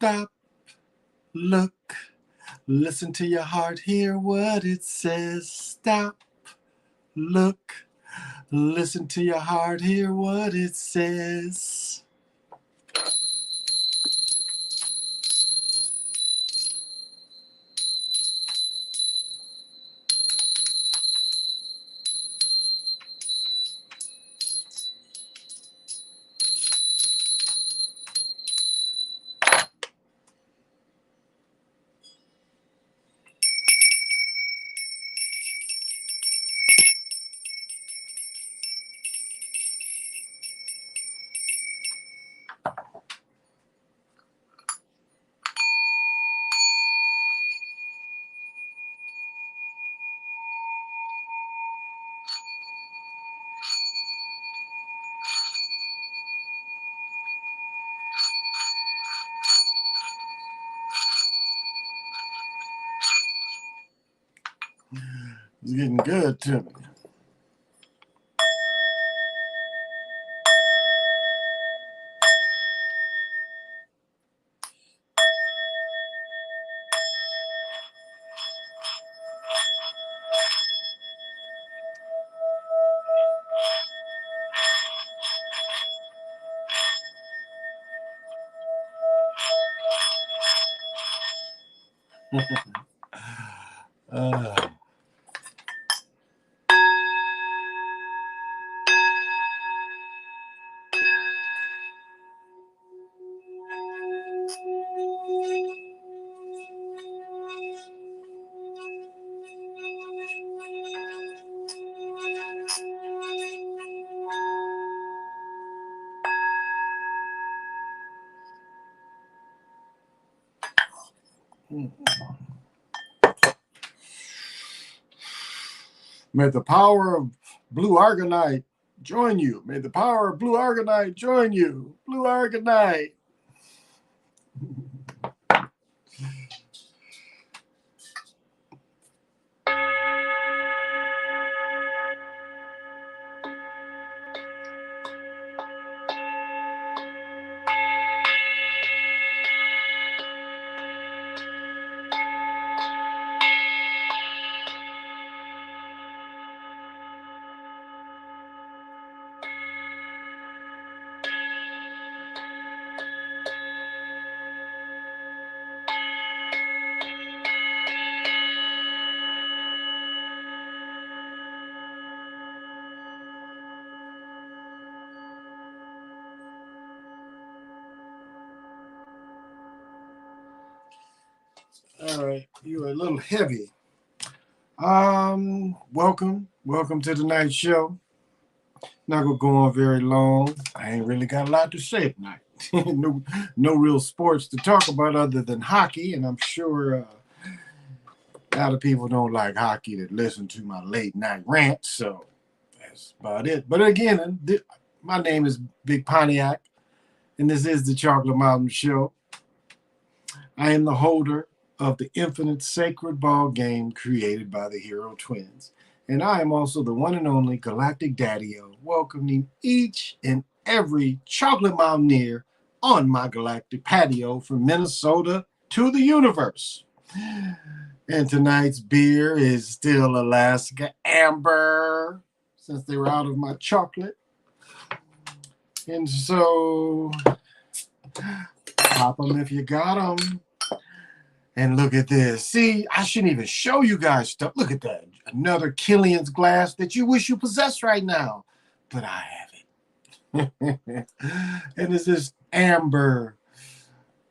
Stop, look, listen to your heart, hear what it says. Stop, look, listen to your heart, hear what it says. It's getting good to me. uh, May the power of blue argonite join you. May the power of blue argonite join you. Blue argonite. All right, you're a little heavy. Welcome to tonight's show. Not gonna go on very long. I ain't really got a lot to say tonight. no real sports to talk about other than hockey, and I'm sure a lot of people don't like hockey that listen to my late night rant, so that's about it. But again, my name is Big Pontiac, and this is the Chocolate Mountain Show. I am the holder of the infinite sacred ball game created by the Hero Twins. And I am also the one and only Galactic Daddy-O, welcoming each and every chocolate mountaineer on my galactic patio from Minnesota to the universe. And tonight's beer is still Alaska Amber, since they were out of my chocolate. And so, pop them if you got them. And look at this. See, I shouldn't even show you guys stuff. Look at that. Another Killian's glass that you wish you possessed right now. But I have it. And as this amber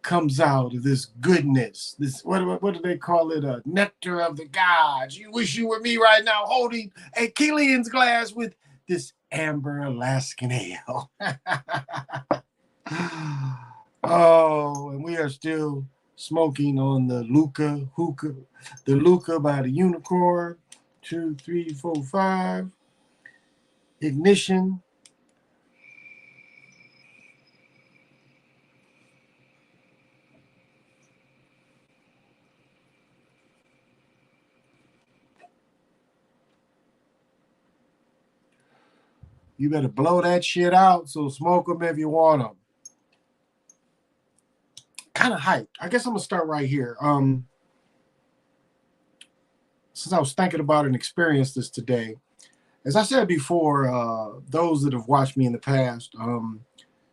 comes out of this goodness, this what do they call it? A nectar of the gods. You wish you were me right now holding a Killian's glass with this amber Alaskan ale. Oh, and we are still smoking on the Luca hookah, the Luca by the Unicorn. 2, 3, 4, 5. Ignition. You better blow that shit out, so smoke them if you want them. Kind kind of hyped. I guess I'm gonna start right here. Since I was thinking about and experienced this today, as I said before, those that have watched me in the past,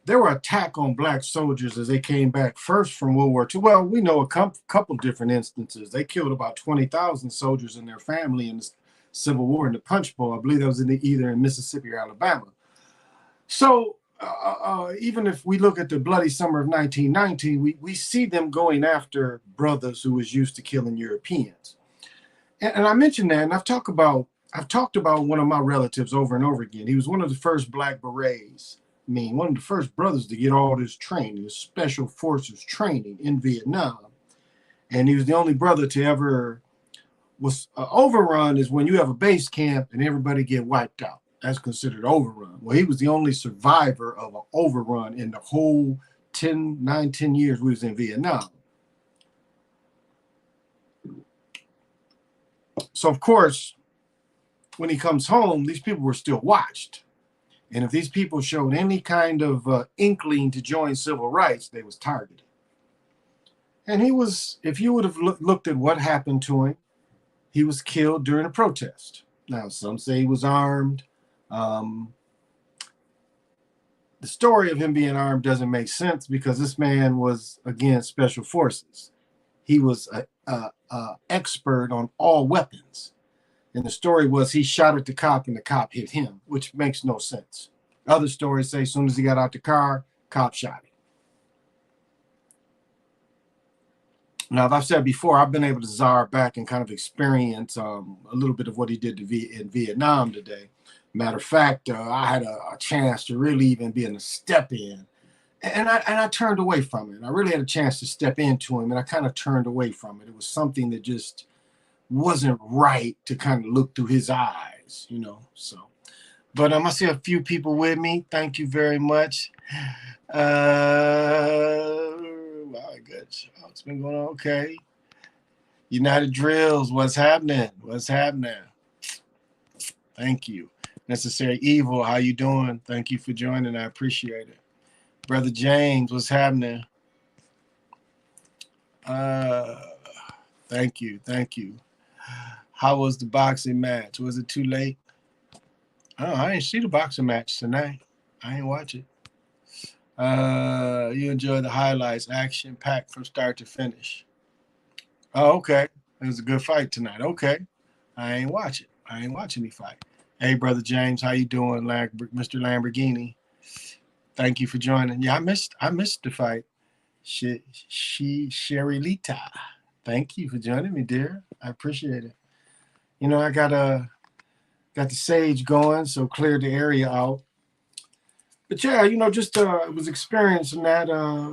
there were attack on black soldiers as they came back first from World War II. Well, we know a couple different instances. They killed about 20,000 soldiers and their family in the Civil War in the Punch Bowl. I believe that was either in Mississippi or Alabama. So even if we look at the bloody summer of 1919, we see them going after brothers who was used to killing Europeans. And I mentioned that, and I've talked about one of my relatives over and over again. He was one of the first Black Berets. I mean, one of the first brothers to get all this training, this special forces training in Vietnam. And he was the only brother to ever was overrun is when you have a base camp and everybody get wiped out. That's considered overrun. Well, he was the only survivor of an overrun in the whole 10 years we was in Vietnam. So, of course, when he comes home, these people were still watched. And if these people showed any kind of inkling to join civil rights, they was targeted. And he was, if you would have looked at what happened to him, he was killed during a protest. Now, some say he was armed. The story of him being armed doesn't make sense because this man was, again, special forces. He was an expert on all weapons. And the story was he shot at the cop and the cop hit him, which makes no sense. Other stories say as soon as he got out the car, cop shot him. Now, as I've said before, I've been able to zar back and kind of experience a little bit of what he did in Vietnam today. Matter of fact, I had a chance to really even be in a step in. And I turned away from it. I really had a chance to step into him, and I kind of turned away from it. It was something that just wasn't right to kind of look through his eyes, you know. So, but I see a few people with me. Thank you very much. My goodness, it's been going on. Okay. United Drills, what's happening? What's happening? Thank you. Necessary Evil, how you doing? Thank you for joining. I appreciate it. Brother James, what's happening? Thank you. Thank you. How was the boxing match? Was it too late? Oh, I didn't see the boxing match tonight. I didn't watch it. You enjoyed the highlights, action packed from start to finish. Oh, okay. It was a good fight tonight. Okay. I ain't watch it. I ain't watch any fight. Hey, Brother James, how you doing, Mr. Lamborghini? Thank you for joining. Yeah, I missed the fight. Sherilita. Thank you for joining me, dear. I appreciate it. You know, I got the sage going, so cleared the area out. But yeah, you know, just was experiencing that.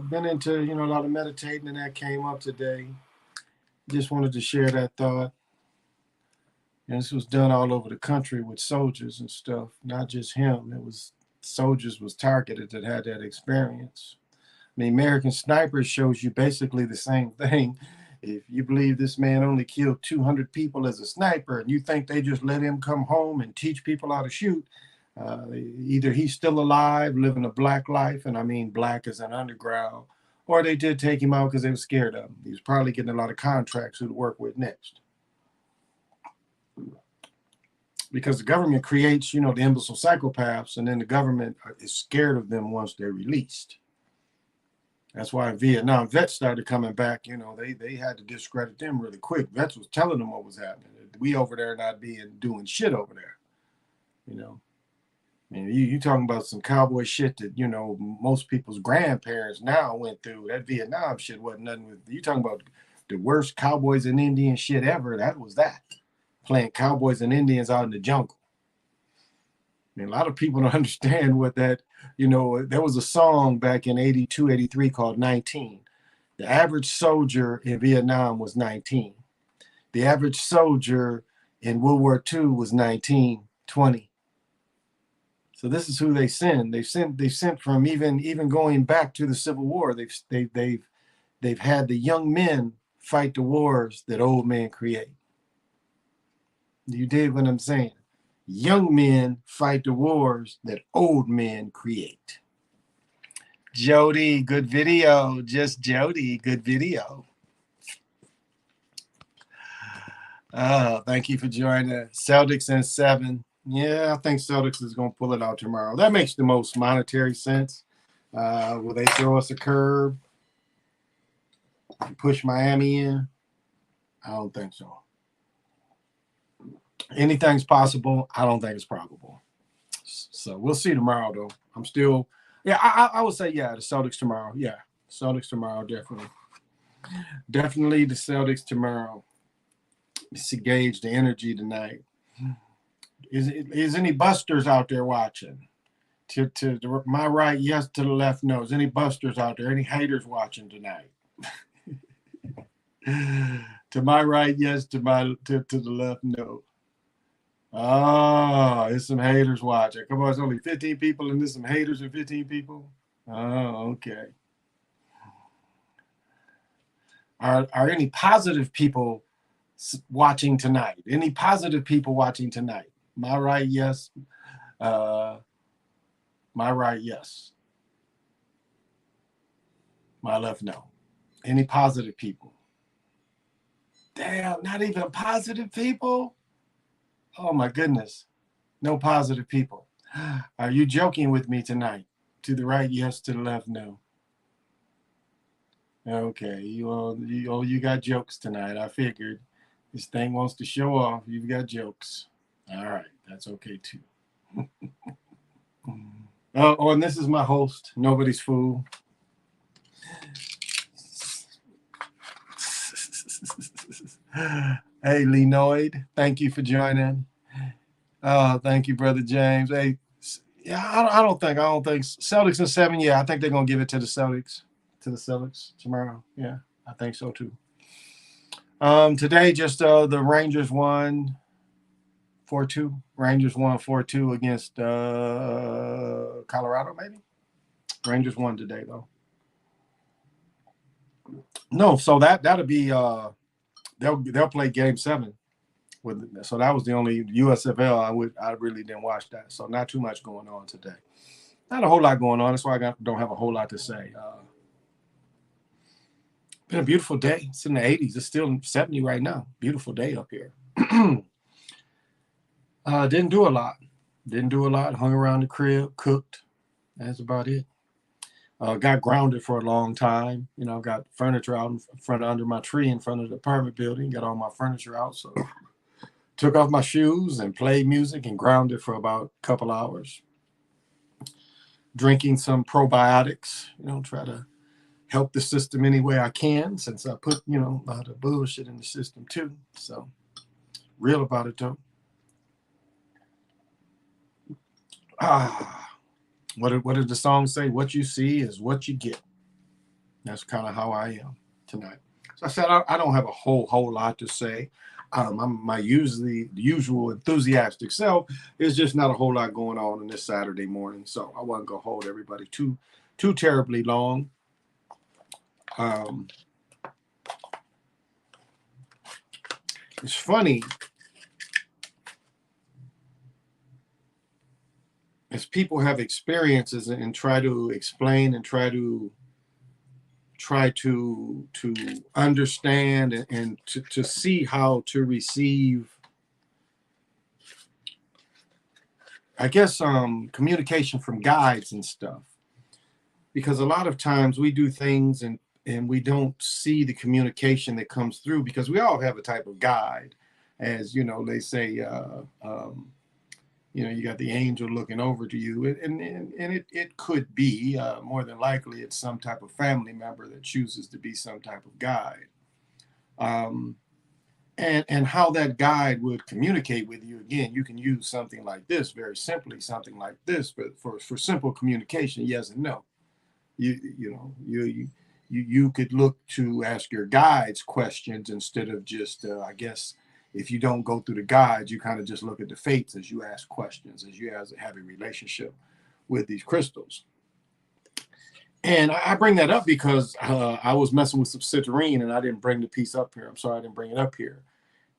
Been into, you know, a lot of meditating, and that came up today. Just wanted to share that thought. And this was done all over the country with soldiers and stuff, not just him. It was soldiers was targeted that had that experience. I mean, American Sniper shows you basically the same thing. If you believe this man only killed 200 people as a sniper and you think they just let him come home and teach people how to shoot, either he's still alive, living a black life, and I mean black as an underground, or they did take him out because they were scared of him. He was probably getting a lot of contracts who to work with next. Because the government creates, you know, the imbecile psychopaths, and then the government is scared of them once they're released. That's why Vietnam vets started coming back. You know, they had to discredit them really quick. Vets was telling them what was happening. We over there not doing shit over there. You know, I mean, you talking about some cowboy shit that, you know, most people's grandparents now went through. That Vietnam shit wasn't nothing with. You talking about the worst cowboys and Indian shit ever. That was that. Playing cowboys and Indians out in the jungle. I mean, a lot of people don't understand what that, you know, there was a song back in 82, 83 called 19. The average soldier in Vietnam was 19. The average soldier in World War II was 19, 20. So this is who they send. They sent from even going back to the Civil War. They've had the young men fight the wars that old men create. You dig what I'm saying? Young men fight the wars that old men create. Jody, good video. Just Jody, good video. Thank you for joining. Celtics in 7. Yeah, I think Celtics is going to pull it out tomorrow. That makes the most monetary sense. Will they throw us a curve? Push Miami in? I don't think so. Anything's possible. I don't think it's probable. So we'll see tomorrow, though. I'm still, yeah, I would say, yeah, the Celtics tomorrow. Yeah, Celtics tomorrow, definitely. Definitely the Celtics tomorrow. Let's gauge the energy tonight. Is any busters out there watching? To my right, yes. To the left, no. Is any busters out there? Any haters watching tonight? To my right, yes. To the left, no. Oh, there's some haters watching. Come on, it's only 15 people, and there's some haters and 15 people. Oh, okay. Are any positive people watching tonight? Any positive people watching tonight? My right, yes. My right, yes. My left, no. Any positive people? Damn, not even positive people? Oh my goodness. No positive people. Are you joking with me tonight? To the right, yes. To the left, no. Okay, you got jokes tonight. I figured this thing wants to show off. You've got jokes. All right, that's okay too. Oh, and this is my host, Nobody's Fool. Hey, Lenoid, thank you for joining. Thank you, Brother James. Hey, yeah, I don't think Celtics in 7. Yeah, I think they're gonna give it to the Celtics tomorrow. Yeah, I think so too. Today, just the Rangers won 4-2. Rangers won 4-2 against Colorado, maybe. Rangers won today though. No, so that'll be they'll play Game 7. So that was the only USFL I really didn't watch that. So not too much going on today. Not a whole lot going on. That's why don't have a whole lot to say. Been a beautiful day. It's in the 80s. It's still 70 right now. Beautiful day up here. Didn't do a lot. Hung around the crib, cooked. That's about it. Got grounded for a long time. Got furniture out in front under my tree in front of the apartment building. Got all my furniture out. So took off my shoes and played music and grounded for about a couple hours. Drinking some probiotics, try to help the system any way I can, since I put, a lot of bullshit in the system too. So real about it though. What did the song say? What you see is what you get. That's kind of how I am tonight. So I said I don't have a whole lot to say. I'm my usual enthusiastic self. There's just not a whole lot going on this Saturday morning, so I wasn't gonna hold everybody too terribly long. It's funny as people have experiences and try to explain and try to understand and to see how to receive, I guess, communication from guides and stuff. Because a lot of times we do things and we don't see the communication that comes through, because we all have a type of guide. As they say, you got the angel looking over to you, and it could be, more than likely, it's some type of family member that chooses to be some type of guide. And how that guide would communicate with you, again, you can use something like this, very simply, something like this, but for simple communication, yes and no. You could look to ask your guides questions instead of just, I guess, if you don't go through the guides, you kind of just look at the fates as you ask questions, as you have a relationship with these crystals. And I bring that up because I was messing with some citrine and I didn't bring the piece up here. I'm sorry I didn't bring it up here.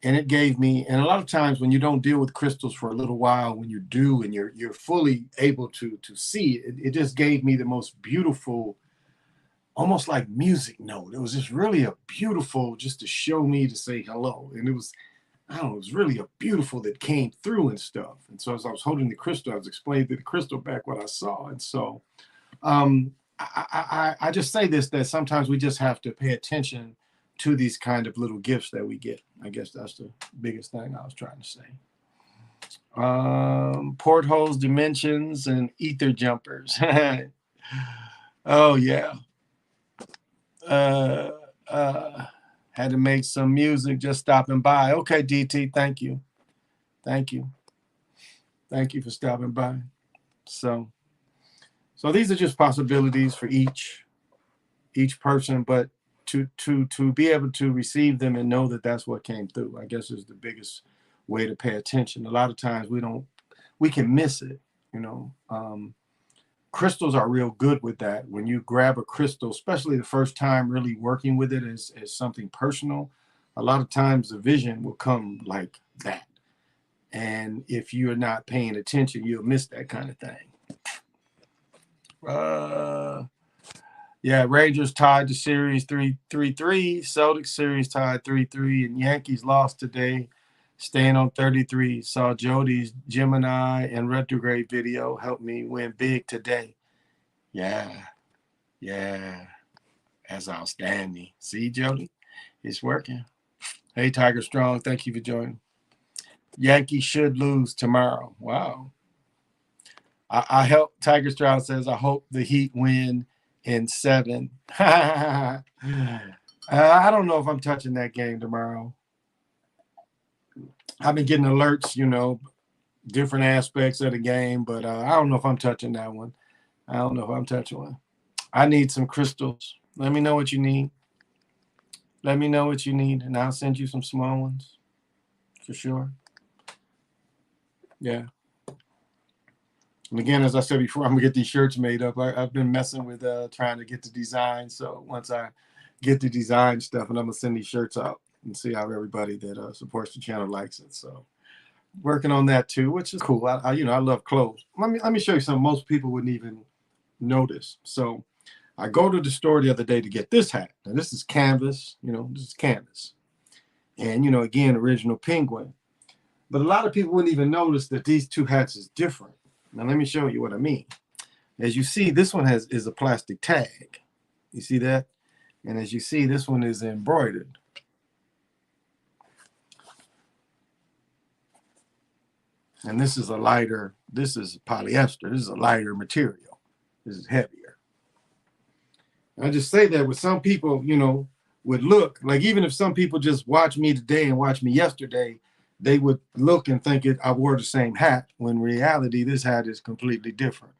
and it gave me, and a lot of times when you don't deal with crystals for a little while, when you do and you're fully able to see it, it just gave me the most beautiful, almost like music note. It was just really a beautiful, just to show me to say hello. And it was, I don't know, it was really a beautiful that came through and stuff. And so as I was holding the crystal, I was explaining to the crystal back what I saw. And so I just say this, that sometimes we just have to pay attention to these kind of little gifts that we get. I guess that's the biggest thing I was trying to say. Portholes, dimensions, and ether jumpers. Oh yeah. Had to make some music, just stopping by. Okay, DT, thank you. Thank you. Thank you for stopping by. So these are just possibilities for each person, but to be able to receive them and know that that's what came through, I guess, is the biggest way to pay attention. A lot of times we can miss it, you know. Crystals are real good with that. When you grab a crystal, especially the first time really working with it as something personal, a lot of times the vision will come like that. And if you're not paying attention, you'll miss that kind of thing. Yeah, Rangers tied the series 3-3. Celtics series tied 3-3, and Yankees lost today, staying on 33. Saw Jody's Gemini and retrograde video. Helped me win big today. Yeah, that's outstanding. See, Jody, it's working. Hey, Tiger Strong, thank you for joining. Yankees should lose tomorrow. Wow. I help. Tiger Strong says, I hope the Heat win in 7. I don't know if I'm touching that game tomorrow. I've been getting alerts, you know, different aspects of the game, but I don't know if I'm touching that one. I don't know if I'm touching one. I need some crystals. Let me know what you need. Let me know what you need, and I'll send you some small ones for sure. Yeah. And again, as I said before, I'm going to get these shirts made up. I've been messing with trying to get the design. So once I get the design stuff, and I'm going to send these shirts out and see how everybody that supports the channel likes it. So working on that too, which is cool. I love clothes. Let me show you something most people wouldn't even notice. So I go to the store the other day to get this hat. Now this is canvas, this is canvas. And, again, original penguin. But a lot of people wouldn't even notice that these two hats is different. Now, let me show you what I mean. As you see, this one is a plastic tag. You see that? And as you see, this one is embroidered. And this is this is polyester. This is a lighter material. This is heavier. I just say that with some people, would look, like even if some people just watch me today and watch me yesterday, they would look and think I wore the same hat, when in reality, this hat is completely different.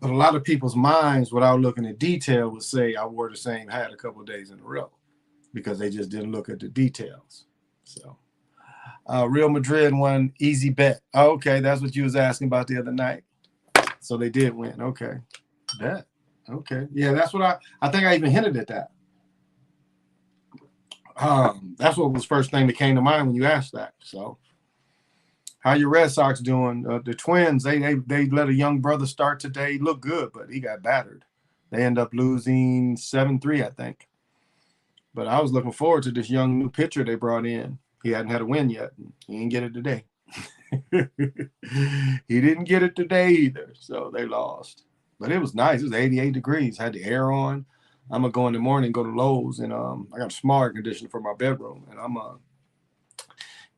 But a lot of people's minds, without looking at detail, would say I wore the same hat a couple of days in a row because they just didn't look at the details. So Real Madrid won easy bet. Oh, okay, that's what you was asking about the other night. So they did win. Okay. Bet. Okay. Yeah, that's what I think I even hinted at that. That's what was first thing that came to mind when you asked that. So how your Red Sox doing? The Twins, they let a young brother start today. He looked good, but he got battered. They end up losing 7-3, I think. But I was looking forward to this young new pitcher they brought in. He hadn't had a win yet. He didn't get it today. He didn't get it today either. So they lost. But it was nice. It was 88 degrees. Had the air on. I'm going to go in the morning, go to Lowe's, and I got a small air conditioner for my bedroom. And I'm going to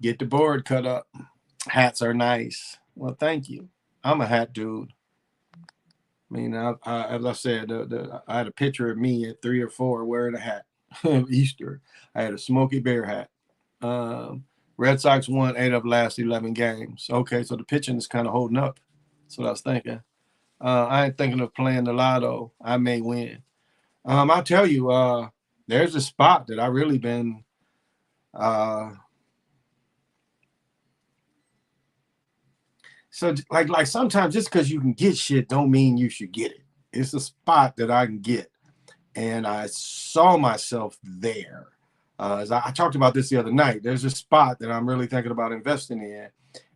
get the board cut up. Hats are nice. Well, thank you. I'm a hat dude. I mean, as I said, I had a picture of me at 3 or 4 wearing a hat. Easter. I had a Smokey Bear hat. Red Sox won 8 of the last 11 games. Okay, so the pitching is kind of holding up. That's what I was thinking. I ain't thinking of playing the lotto. I may win. I'll tell you, there's a spot that I really been so like sometimes just because you can get shit don't mean you should get it. It's a spot that I can get. and I saw myself there. As I talked about this the other night, there's a spot that I'm really thinking about investing in,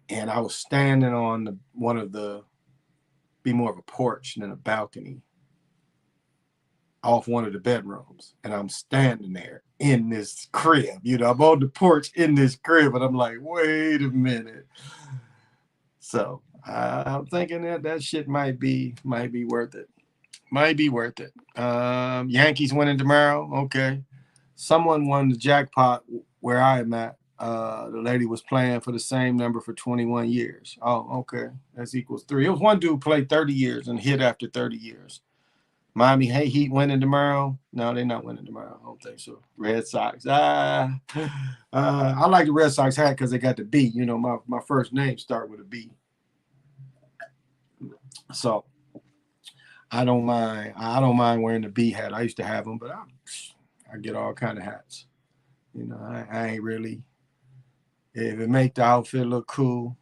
and I was standing on one of the, be more of a porch than a balcony, off one of the bedrooms, and I'm standing there in this crib. I'm on the porch in this crib, and I'm like, wait a minute. So I'm thinking that shit might be worth it. Might be worth it. Yankees winning tomorrow. Okay. Someone won the jackpot where I am at. The lady was playing for the same number for 21 years. Oh, okay. That's equals 3. It was one dude played 30 years and hit after 30 years. Miami Heat winning tomorrow. No, they're not winning tomorrow. I don't think so. Red Sox. I like the Red Sox hat because they got the B. My first name start with a B. So I don't mind wearing the B hat. I used to have them, but I get all kind of hats. I ain't really, if it make the outfit look cool.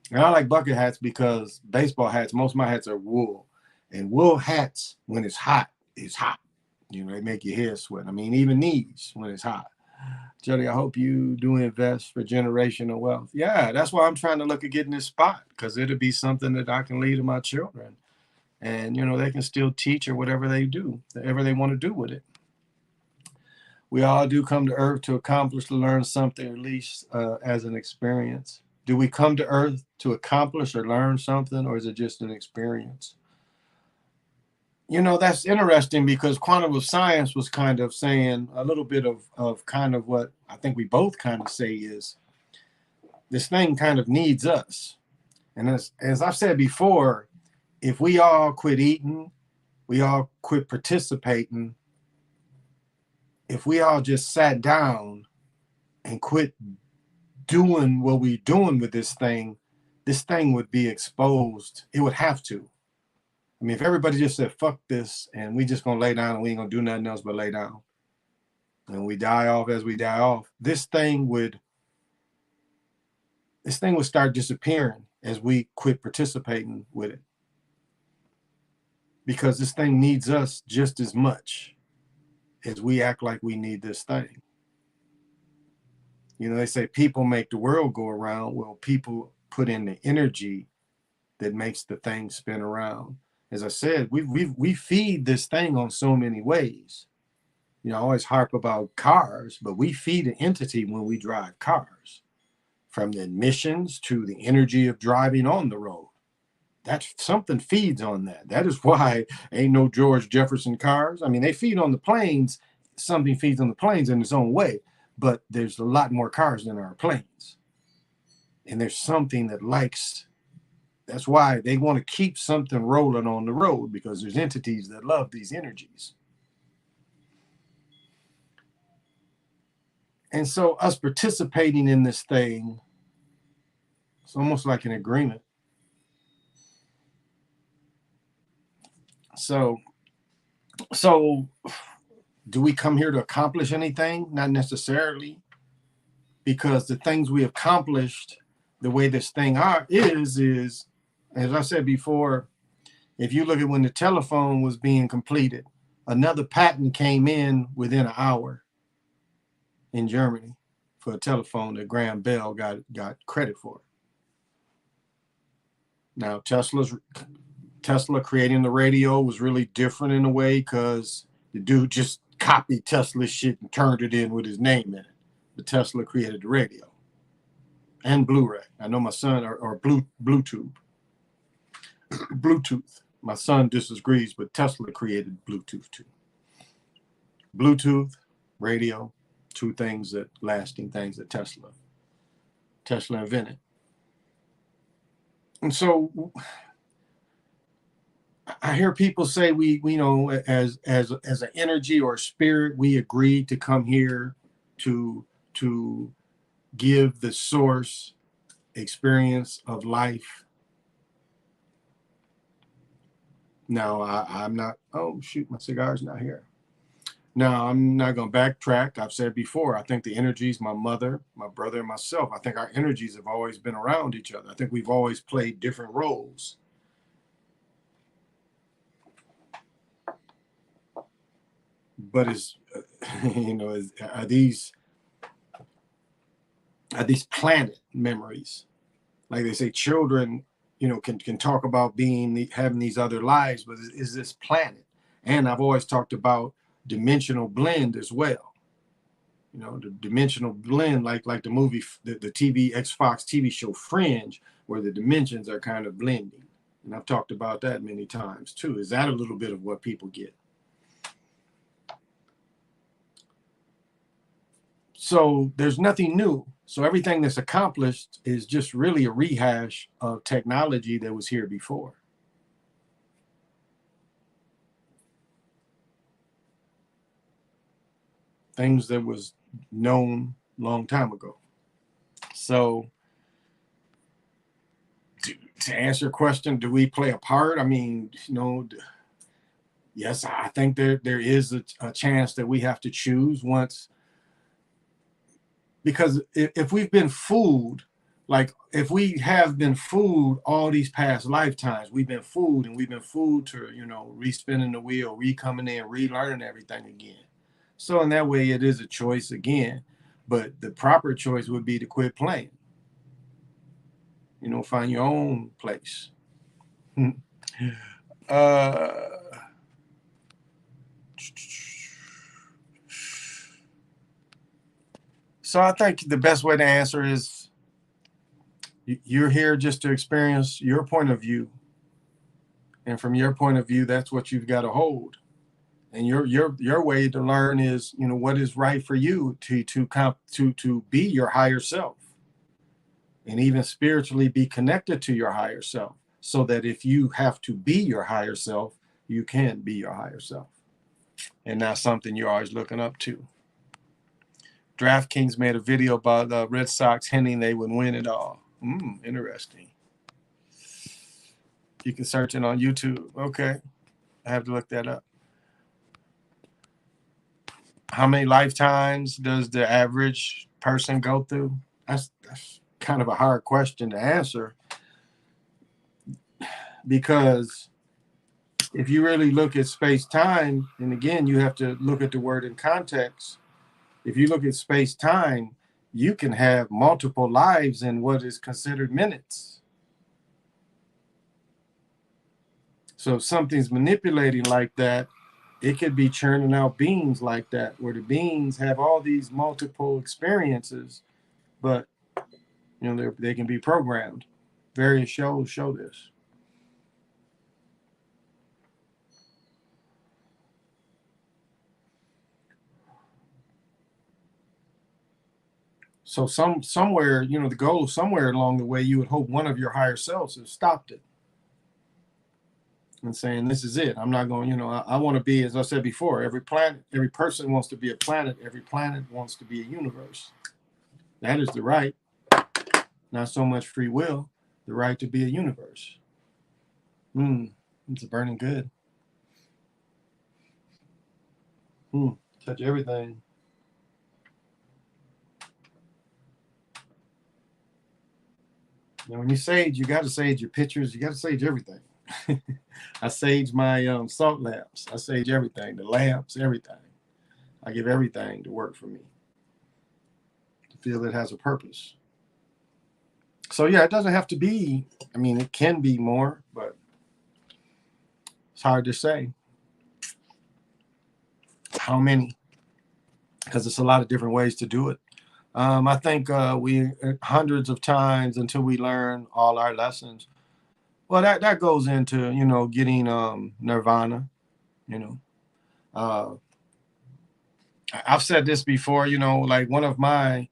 And I like bucket hats because baseball hats, most of my hats are wool. And wool hats, when it's hot, it's hot. They make your hair sweat. I mean, even these, when it's hot. Jody, I hope you do invest for generational wealth. Yeah, that's why I'm trying to look at getting this spot, because it'll be something that I can leave to my children. And, they can still teach or whatever they do, whatever they want to do with it. We all do come to earth to accomplish, to learn something, at least as an experience. Do we come to earth to accomplish or learn something, or is it just an experience? That's interesting, because quantum science was kind of saying a little bit of kind of what I think we both kind of say is this thing kind of needs us. And as I've said before, if we all quit eating, we all quit participating, if we all just sat down and quit doing what we're doing with this thing would be exposed. It would have to. I mean, if everybody just said, fuck this, and we just gonna lay down and we ain't gonna do nothing else but lay down, and we die off as we die off, this thing would start disappearing as we quit participating with it. Because this thing needs us just as much as we act like we need this thing. They say people make the world go around. Well, people put in the energy that makes the thing spin around. As I said, we feed this thing on so many ways. I always harp about cars, but we feed an entity when we drive cars, from the emissions to the energy of driving on the road. That's something feeds on that. That is why ain't no George Jefferson cars. I mean, they feed on the planes. Something feeds on the planes in its own way, but there's a lot more cars than there are planes. And there's something that likes. That's why they want to keep something rolling on the road, because there's entities that love these energies. And so us participating in this thing, it's almost like an agreement. So do we come here to accomplish anything? Not necessarily, because the things we accomplished, the way this thing is, as I said before, if you look at when the telephone was being completed, another patent came in within an hour in Germany for a telephone that Graham Bell got credit for. Now, Tesla creating the radio was really different in a way, because the dude just copied Tesla's shit and turned it in with his name in it. But Tesla created the radio and Blu-ray. I know my son, or Bluetooth. My son disagrees, but Tesla created Bluetooth too. Bluetooth, radio, two things lasting things that Tesla invented. And so I hear people say we as an energy or spirit, we agreed to come here to give the source experience of life. Now I'm not. Oh shoot, my cigar's not here. Now I'm not going to backtrack. I've said before, I think the energies, my mother, my brother, and myself, I think our energies have always been around each other. I think we've always played different roles. but are these planet memories? Like they say, children, can talk about having these other lives, but is this planet? And I've always talked about dimensional blend as well. The dimensional blend, like the movie, the TV Fox TV show Fringe, where the dimensions are kind of blending. And I've talked about that many times too. Is that a little bit of what people get? So there's nothing new. So everything that's accomplished is just really a rehash of technology that was here before. Things that was known a long time ago. So to answer your question, do we play a part? I mean, yes, I think there is a chance that we have to choose once. Because if we've been fooled, like if we have been fooled all these past lifetimes, we've been fooled to, re-spinning the wheel, re-coming in, relearning everything again. So in that way, it is a choice again. But the proper choice would be to quit playing. Find your own place. So I think the best way to answer is you're here just to experience your point of view. And from your point of view, that's what you've got to hold. And your way to learn is, what is right for you to be your higher self. And even spiritually be connected to your higher self, so that if you have to be your higher self, you can be your higher self. And not something you're always looking up to. DraftKings made a video about the Red Sox hinting they would win it all. Interesting. You can search it on YouTube. Okay. I have to look that up. How many lifetimes does the average person go through? That's kind of a hard question to answer, because if you really look at space-time, and again, you have to look at the word in context. If you look at space-time, you can have multiple lives in what is considered minutes. So if something's manipulating like that, it could be churning out beings like that, where the beings have all these multiple experiences, but they can be programmed. Various shows show this. So somewhere, the goal somewhere along the way, you would hope one of your higher selves has stopped it and saying, this is it. I'm not going, I want to be, as I said before, every person wants to be a planet. Every planet wants to be a universe. That is the right, not so much free will, the right to be a universe. It's a burning good. Touch everything. When you sage, you got to sage your pictures. You got to sage everything. I sage my salt lamps. I sage everything, the lamps, everything. I give everything to work for me, to feel it has a purpose. So yeah, it doesn't have to be, it can be more, but it's hard to say how many, because it's a lot of different ways to do it. I think we hundreds of times until we learn all our lessons. Well, that goes into, getting nirvana. I've said this before, like one of my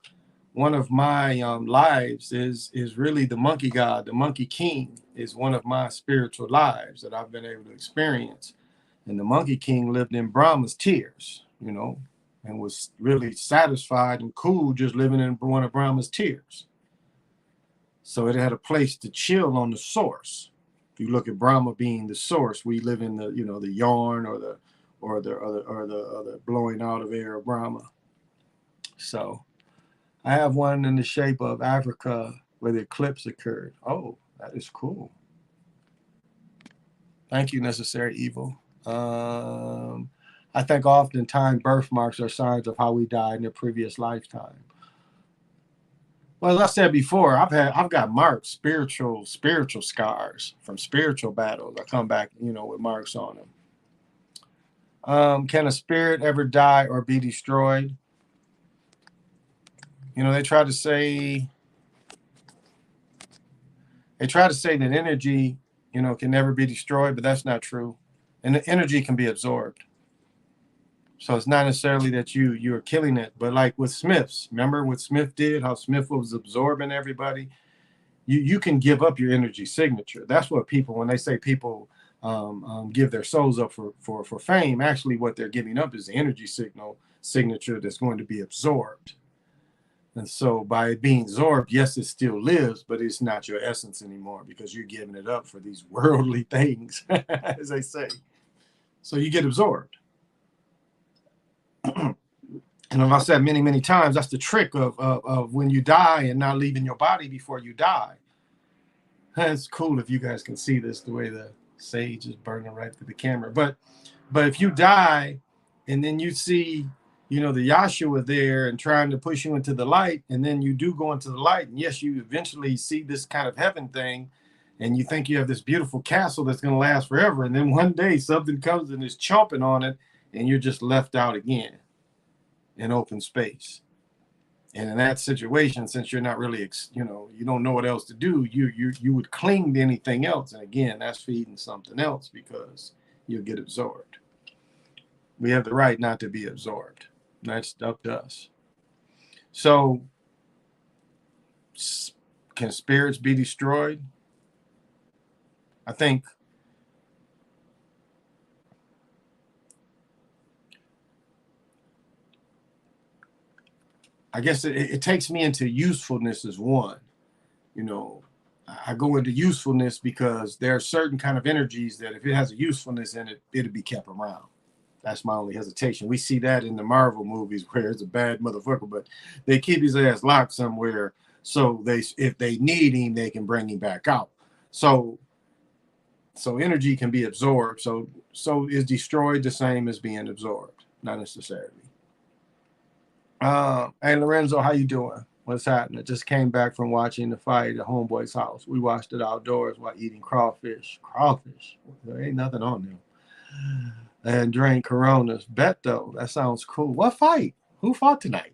lives is really the monkey god. The monkey king is one of my spiritual lives that I've been able to experience. And the monkey king lived in Brahma's tears, and was really satisfied and cool just living in one of Brahma's tears. So it had a place to chill on the source. If you look at Brahma being the source, we live in the, the yarn or the blowing out of air of Brahma. So I have one in the shape of Africa where the eclipse occurred. Oh, that is cool. Thank you, Necessary Evil. I I think oftentimes birthmarks are signs of how we died in a previous lifetime. Well, as I said before, I've got marks, spiritual scars from spiritual battles. I come back, with marks on them. Can a spirit ever die or be destroyed? They try to say that energy, can never be destroyed, but that's not true. And the energy can be absorbed. So it's not necessarily that you're killing it, but like with Smiths, remember what Smith did, how Smith was absorbing everybody? You can give up your energy signature. That's what people, when they say people give their souls up for fame, actually what they're giving up is the energy signature that's going to be absorbed. And so by it being absorbed, yes, it still lives, but it's not your essence anymore because you're giving it up for these worldly things, as they say. So you get absorbed. And as I said many, many times, that's the trick of when you die and not leaving your body before you die. It's cool if you guys can see this, the way the sage is burning right through the camera. But if you die and then you see, the Yahshua there and trying to push you into the light, and then you do go into the light, and yes, you eventually see this kind of heaven thing, and you think you have this beautiful castle that's going to last forever, and then one day something comes and is chomping on it, and you're just left out again in open space. And in that situation, since you're not really, you don't know what else to do, you would cling to anything else. And again, that's feeding something else because you'll get absorbed. We have the right not to be absorbed. That's up to us. So, can spirits be destroyed? I guess it takes me into usefulness as one. I go into usefulness because there are certain kind of energies that if it has a usefulness in it, it'll be kept around. That's my only hesitation. We see that in the Marvel movies where it's a bad motherfucker, but they keep his ass locked somewhere. So if they need him, they can bring him back out. So energy can be absorbed. So is destroyed the same as being absorbed? Not necessarily. Hey Lorenzo, how you doing? What's happening? Just came back from watching the fight at Homeboy's house. We watched it outdoors while eating crawfish. There ain't nothing on them. And drank Coronas. Beto, that sounds cool. What fight? Who fought tonight?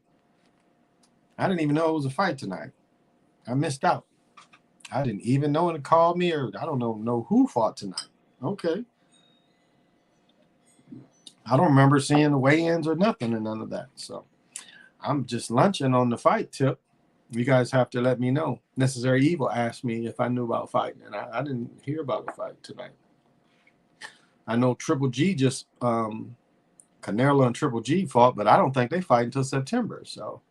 I didn't even know it was a fight tonight. I missed out. I didn't even know when it called me, or I don't know who fought tonight. Okay. I don't remember seeing the weigh-ins or nothing and none of that. So I'm just lunching on the fight tip. You guys have to let me know. Necessary Evil asked me if I knew about fighting, and I didn't hear about the fight tonight. I know Triple G just Canelo and Triple G fought, but I don't think they fight until September. So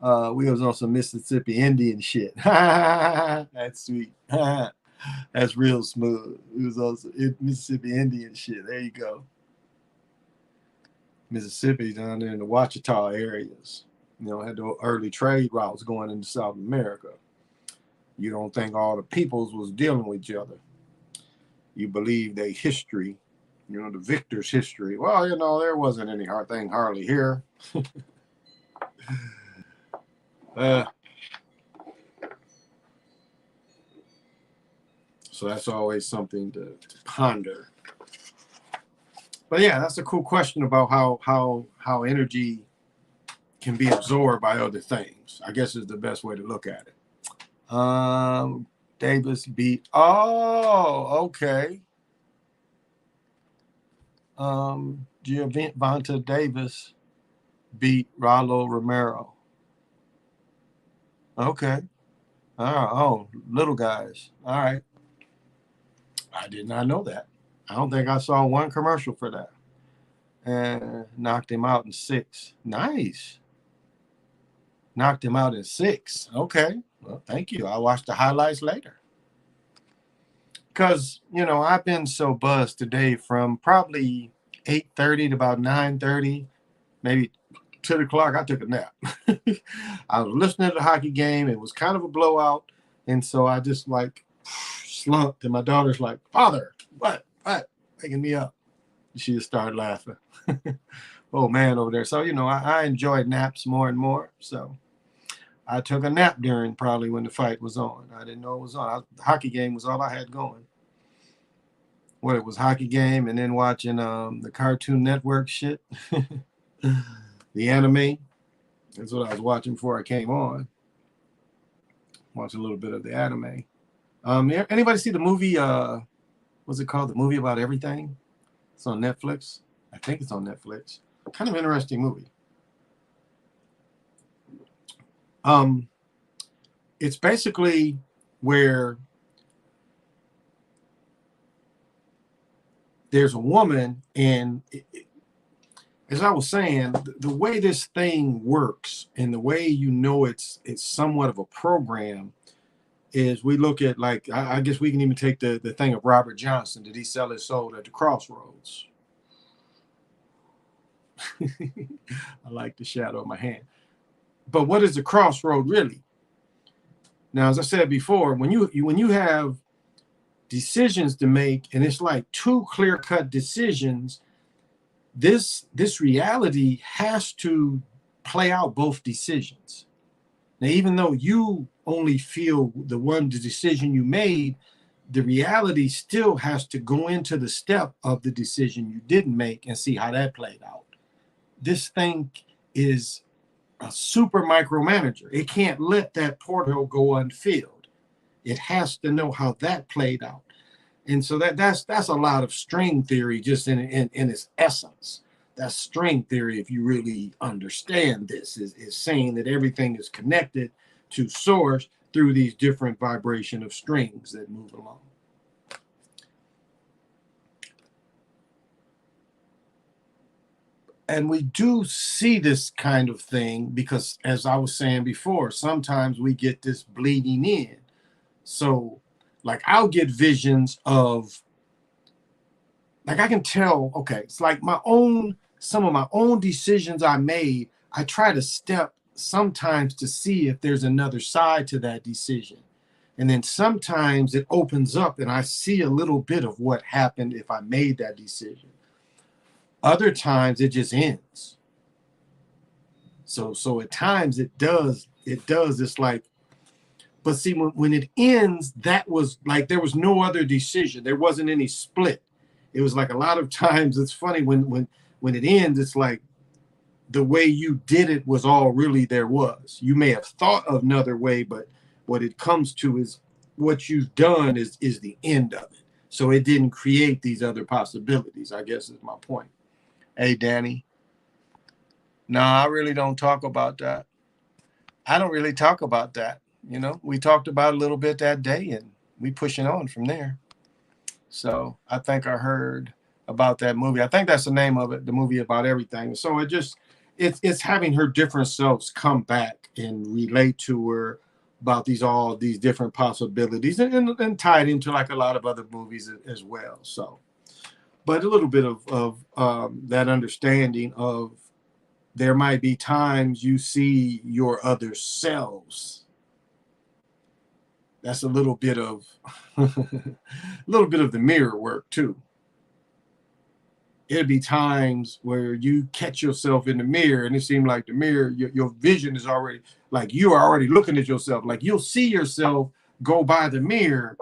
we was on some Mississippi Indian shit. That's sweet. That's real smooth. It was also Mississippi Indian shit. There you go. Mississippi down there in the Ouachita areas. Had the early trade routes going into South America. You don't think all the peoples was dealing with each other. You believe their history, the victor's history. Well, there wasn't any hard thing hardly here. So that's always something to ponder. But yeah, that's a cool question about how energy can be absorbed by other things. I guess is the best way to look at it. Davis beat. Oh, okay. Gervonta Davis beat Rollo Romero. Okay. Oh, little guys. All right. I did not know that. I don't think I saw one commercial for that. And knocked him out in 6. Nice. Knocked him out in 6. Okay. Well, thank you. I'll watch the highlights later. Because, I've been so buzzed today from probably 8:30 to about 9:30, maybe 10 o'clock. I took a nap. I was listening to the hockey game. It was kind of a blowout. And so I just slumped. And my daughter's like, Father, what? Waking me up. she'd start laughing. Oh man, over there. So I enjoyed naps more and more. So I took a nap during probably when the fight was on. I didn't know it was on. The hockey game was all I had going. What it was, hockey game, and then watching the Cartoon Network shit, the anime. That's what I was watching before I came on. Watch a little bit of the anime. Anybody see the movie? What's it called? The movie about everything. It's on Netflix. I think it's on Netflix. Kind of interesting movie. It's basically where there's a woman, and as I was saying, the way this thing works and the way it's somewhat of a program is we look at, like, I guess we can even take the thing of Robert Johnson. Did he sell his soul at the crossroads? I like the shadow of my hand. But what is the crossroad really? Now, as I said before, when you have decisions to make, and it's like two clear-cut decisions, this reality has to play out both decisions. Now, even though you only feel the decision you made, the reality still has to go into the step of the decision you didn't make and see how that played out. This thing is a super micromanager. It can't let that portal go unfilled. It has to know how that played out. And so that's a lot of string theory just in its essence. That's string theory, if you really understand this, is saying that everything is connected to source through these different vibration of strings that move along. And we do see this kind of thing because, as I was saying before, sometimes we get this bleeding in. So, like, I'll get visions of, like, I can tell, okay, it's like some of my own decisions I made. I try to step sometimes to see if there's another side to that decision. And then sometimes it opens up and I see a little bit of what happened if I made that decision. Other times it just ends. So at times it does, it's like, but see, when it ends, that was like, there was no other decision. There wasn't any split. It was like, a lot of times it's funny when it ends, it's like the way you did it was all really there was. You may have thought of another way, but what it comes to is what you've done is the end of it. So it didn't create these other possibilities, I guess is my point. Hey, Danny. No, I really don't talk about that. I don't really talk about that. We talked about it a little bit that day, and we pushing on from there. So I think I heard about that movie. I think that's the name of it, the movie about everything. So it's having her different selves come back and relate to her about all these different possibilities, and tied into like a lot of other movies as well. So, but a little bit of that understanding of, there might be times you see your other selves. That's a little bit of the mirror work too. It'd be times where you catch yourself in the mirror and it seems like the mirror, your vision is already, like, you are already looking at yourself. Like, you'll see yourself go by the mirror,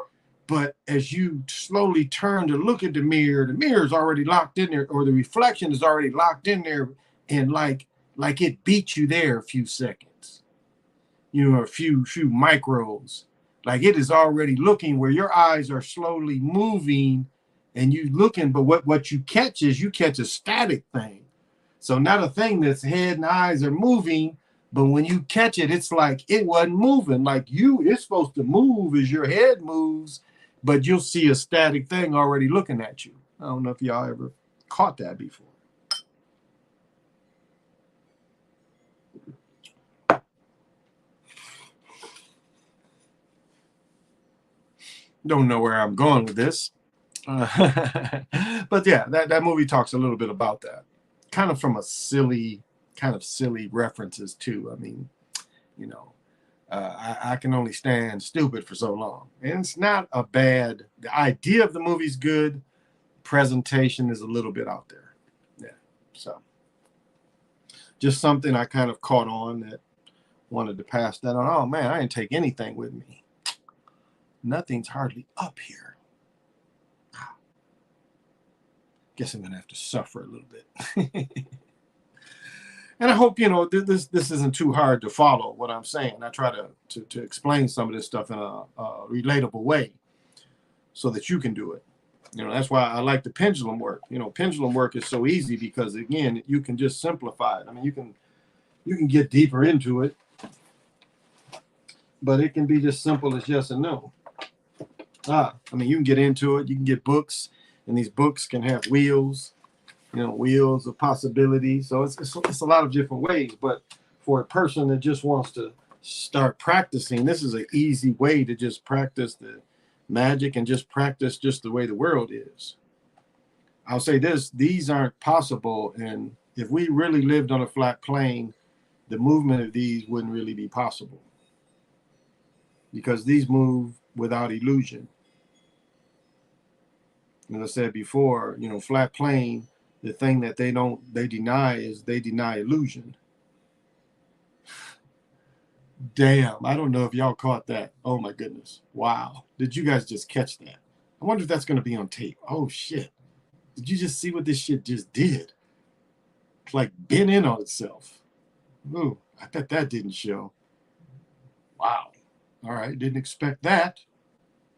but as you slowly turn to look at the mirror is already locked in there, or the reflection is already locked in there, and like it beat you there a few seconds, a few micros. Like, it is already looking where your eyes are slowly moving and you looking, but what you catch is, you catch a static thing. So not a thing that's head and eyes are moving, but when you catch it, it's like it wasn't moving. Like, it's supposed to move as your head moves, but you'll see a static thing already looking at you. I don't know if y'all ever caught that before. Don't know where I'm going with this. But yeah, that movie talks a little bit about that. Kind of from a silly references too. I mean, I can only stand stupid for so long. And it's not a bad, the idea of the movie's good. presentation is a little bit out there. Yeah. So just something I kind of caught on that wanted to pass that on. Oh man, I didn't take anything with me. Nothing's hardly up here. Guess I'm gonna have to suffer a little bit. And I hope, you know, this isn't too hard to follow what I'm saying. I try to explain some of this stuff in a relatable way so that you can do it. You know, that's why I like the pendulum work. You know, pendulum work is so easy because, again, you can just simplify it. I mean, you can get deeper into it, but it can be just simple as yes and no. I mean, you can get into it. You can get books, and these books can have wheels. You know, wheels of possibility. So it's a lot of different ways. But for a person that just wants to start practicing, this is an easy way to just practice the magic and just practice just the way the world is. I'll say this, these aren't possible. And if we really lived on a flat plane, the movement of these wouldn't really be possible because these move without illusion. As I said before, you know, flat plane, the thing that they deny is they deny illusion. Damn, I don't know if y'all caught that. Oh my goodness. Wow. Did you guys just catch that? I wonder if that's going to be on tape. Oh shit. Did you just see what this shit just did? It's like bent in on itself. Ooh, I bet that didn't show. Wow. All right, didn't expect that.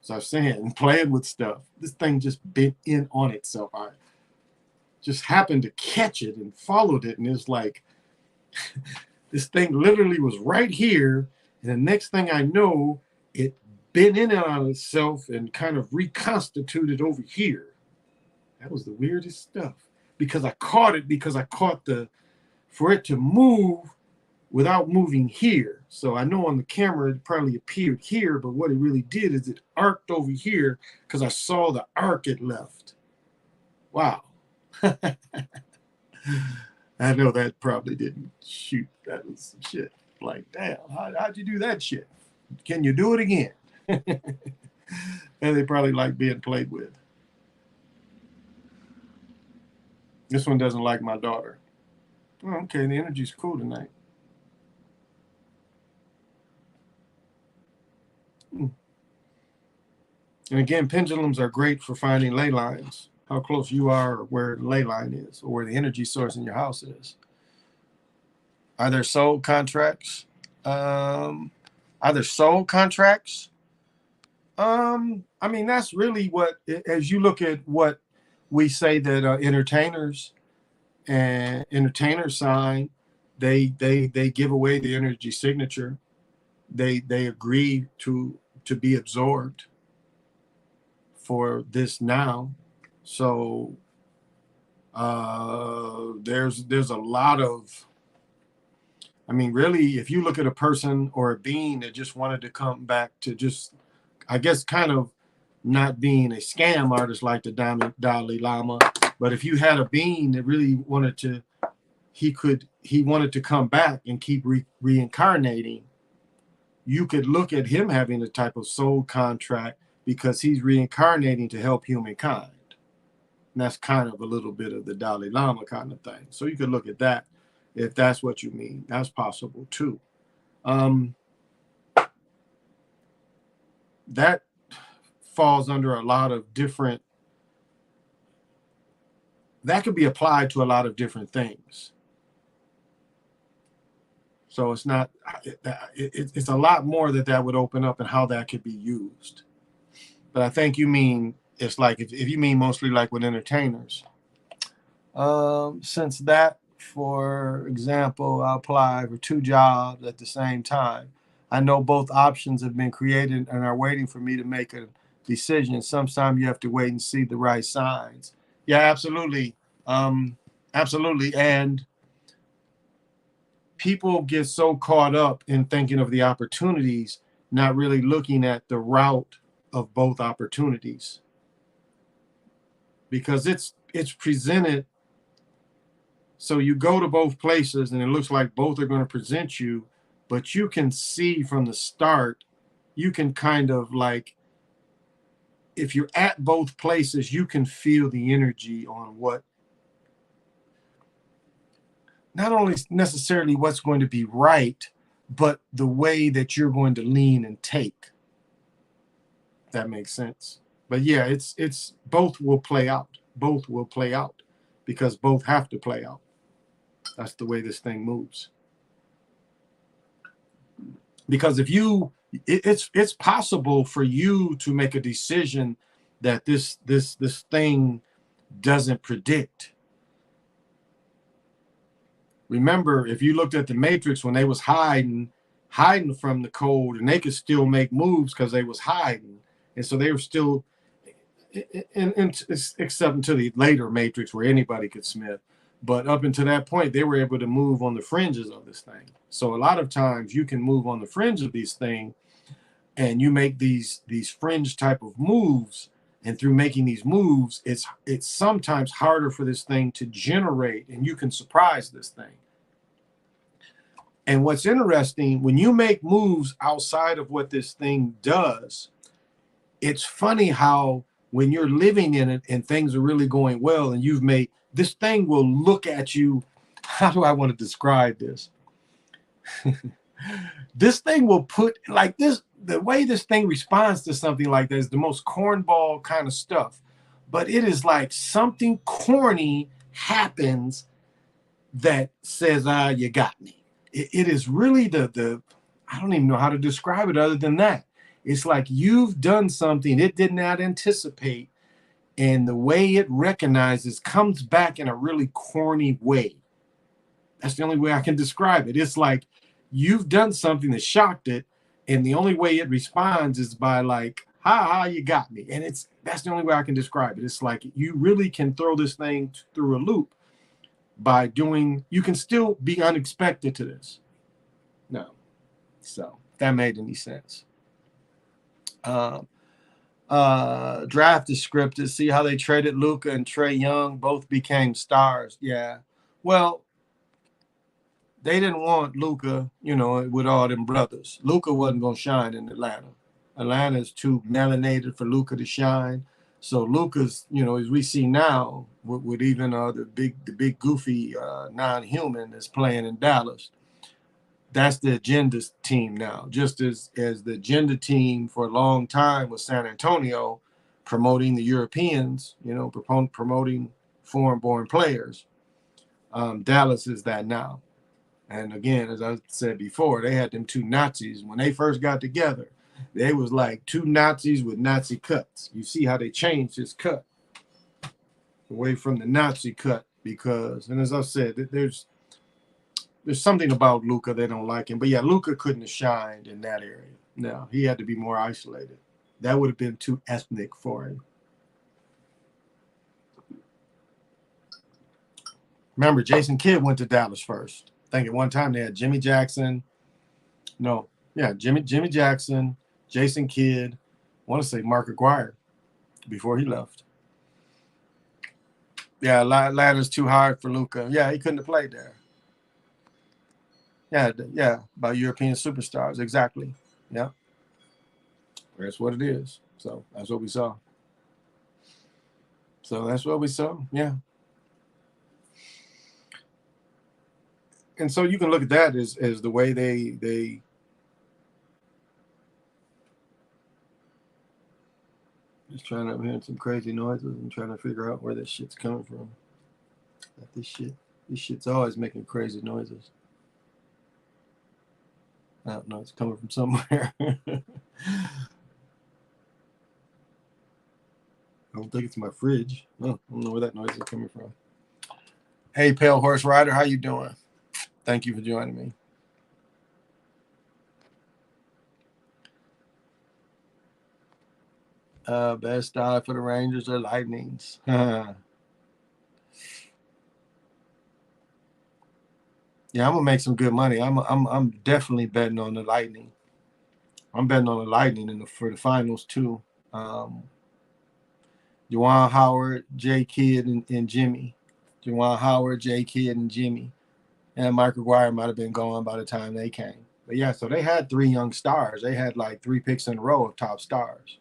As I was saying, playing with stuff. This thing just bent in on itself. I just happened to catch it and followed it, and it's like this thing literally was right here, and the next thing I know, it bent in on itself and kind of reconstituted over here. That was the weirdest stuff because I caught it for it to move without moving here. So I know on the camera it probably appeared here, but what it really did is it arced over here because I saw the arc it left. Wow. I know that probably didn't shoot. That was some shit. Like, damn, how'd you do that shit? Can you do it again? And they probably like being played with. This one doesn't like my daughter. Oh, okay, the energy's cool tonight. And again, pendulums are great for finding ley lines. How close you are or where the ley line is or where the energy source in your house is. Are there soul contracts? I mean, that's really what, as you look at what we say that entertainers sign, they give away the energy signature. They agree to be absorbed for this now. So there's a lot of, I mean, really, if you look at a person or a being that just wanted to come back to just, I guess, kind of not being a scam artist like the Dalai Lama, but if you had a being that really wanted to, he wanted to come back and keep reincarnating, you could look at him having a type of soul contract because he's reincarnating to help humankind. And that's kind of a little bit of the Dalai Lama kind of thing. So you could look at that if that's what you mean. That's possible too. That falls under a lot of different, that could be applied to a lot of different things. So it's not, it's a lot more that would open up and how that could be used. But I think you mean, it's like, if you mean mostly like with entertainers, since that, for example, I apply for 2 jobs at the same time. I know both options have been created and are waiting for me to make a decision. Sometimes you have to wait and see the right signs. Yeah, absolutely. Absolutely. And people get so caught up in thinking of the opportunities, not really looking at the route of both opportunities, because it's presented. So you go to both places and it looks like both are going to present you, but you can see from the start, you can kind of like if you're at both places, you can feel the energy on what, not only necessarily what's going to be right, but the way that you're going to lean and take. That makes sense. But yeah, it's both will play out. Both will play out because both have to play out. That's the way this thing moves. Because if you, it's possible for you to make a decision that this thing doesn't predict. Remember, if you looked at the Matrix when they was hiding from the cold, and they could still make moves because they was hiding, and so they were still, except until the later Matrix where anybody could smith. But up until that point, they were able to move on the fringes of this thing. So a lot of times you can move on the fringe of these things, and you make these fringe type of moves. And through making these moves, it's sometimes harder for this thing to generate, and you can surprise this thing. And what's interesting, when you make moves outside of what this thing does, it's funny how when you're living in it and things are really going well, and you've made, this thing will look at you. How do I want to describe this? This thing will put like this, the way this thing responds to something like that is the most cornball kind of stuff. But it is like something corny happens that says, you got me. It is really the I don't even know how to describe it other than that. It's like you've done something it did not anticipate, and the way it recognizes comes back in a really corny way. That's the only way I can describe it. It's like you've done something that shocked it, and the only way it responds is by like, ha, you got me. And that's the only way I can describe it. It's like you really can throw this thing through a loop by doing, you can still be unexpected to this. No. So if that made any sense. Draft is scripted. See how they traded Luka and Trae Young, both became stars. Yeah. Well, they didn't want Luka, with all them brothers. Luka wasn't going to shine in Atlanta. Atlanta is too melanated for Luka to shine. So Luka's, as we see now, with even the big goofy non-human that's playing in Dallas, that's the agenda team now. Just as the agenda team for a long time was San Antonio, promoting the Europeans, promoting foreign-born players. Dallas is that now. And again, as I said before, they had them two Nazis. When they first got together, they was like two Nazis with Nazi cuts. You see how they changed his cut away from the Nazi cut because, and as I said, there's something about Luka they don't like him. But yeah, Luka couldn't have shined in that area. No, he had to be more isolated. That would have been too ethnic for him. Remember, Jason Kidd went to Dallas first. I think at one time they had Jimmy Jackson. Jimmy Jackson, Jason Kidd. I want to say Mark Aguirre before he left. Yeah, ladder's too hard for Luka. Yeah, he couldn't have played there. Yeah, by European superstars, exactly. Yeah, that's what it is. So that's what we saw. Yeah. And so you can look at that as the way they just trying to hear some crazy noises and trying to figure out where this shit's coming from. This shit's always making crazy noises. I don't know, it's coming from somewhere. I don't think it's my fridge. I don't know where that noise is coming from. Hey, Pale Horse Rider, how you doing? Thank you for joining me. Best die for the Rangers or Lightnings. Yeah, I'm gonna make some good money. I'm definitely betting on the Lightning. I'm betting on the Lightning for the finals too. Juwan Howard, Jay Kidd, and Jimmy. Juwan Howard, Jay Kidd, and Jimmy. And Mike Aguirre might have been gone by the time they came. But yeah, so they had 3 young stars. They had like 3 picks in a row of top stars.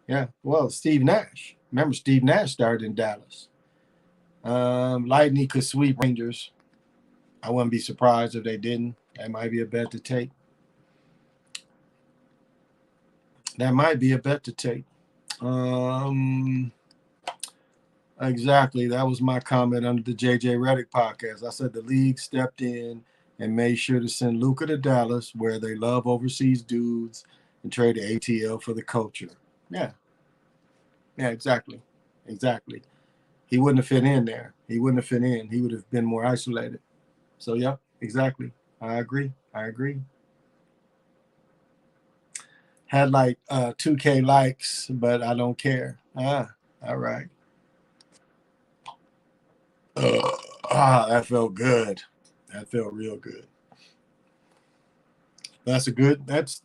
Yeah. Well, Steve Nash. Remember, Steve Nash started in Dallas. Lightning could sweep Rangers. I wouldn't be surprised if they didn't. That might be a bet to take. That might be a bet to take. Um, exactly. That was my comment under the JJ Redick podcast. I said the league stepped in and made sure to send Luka to Dallas, where they love overseas dudes, and trade the ATL for the culture. Yeah. Yeah, exactly. Exactly. He wouldn't have fit in there. He wouldn't have fit in. He would have been more isolated. So, yeah, exactly. I agree. I agree. Had like 2K likes, but I don't care. All right. That felt good. That felt real good. That's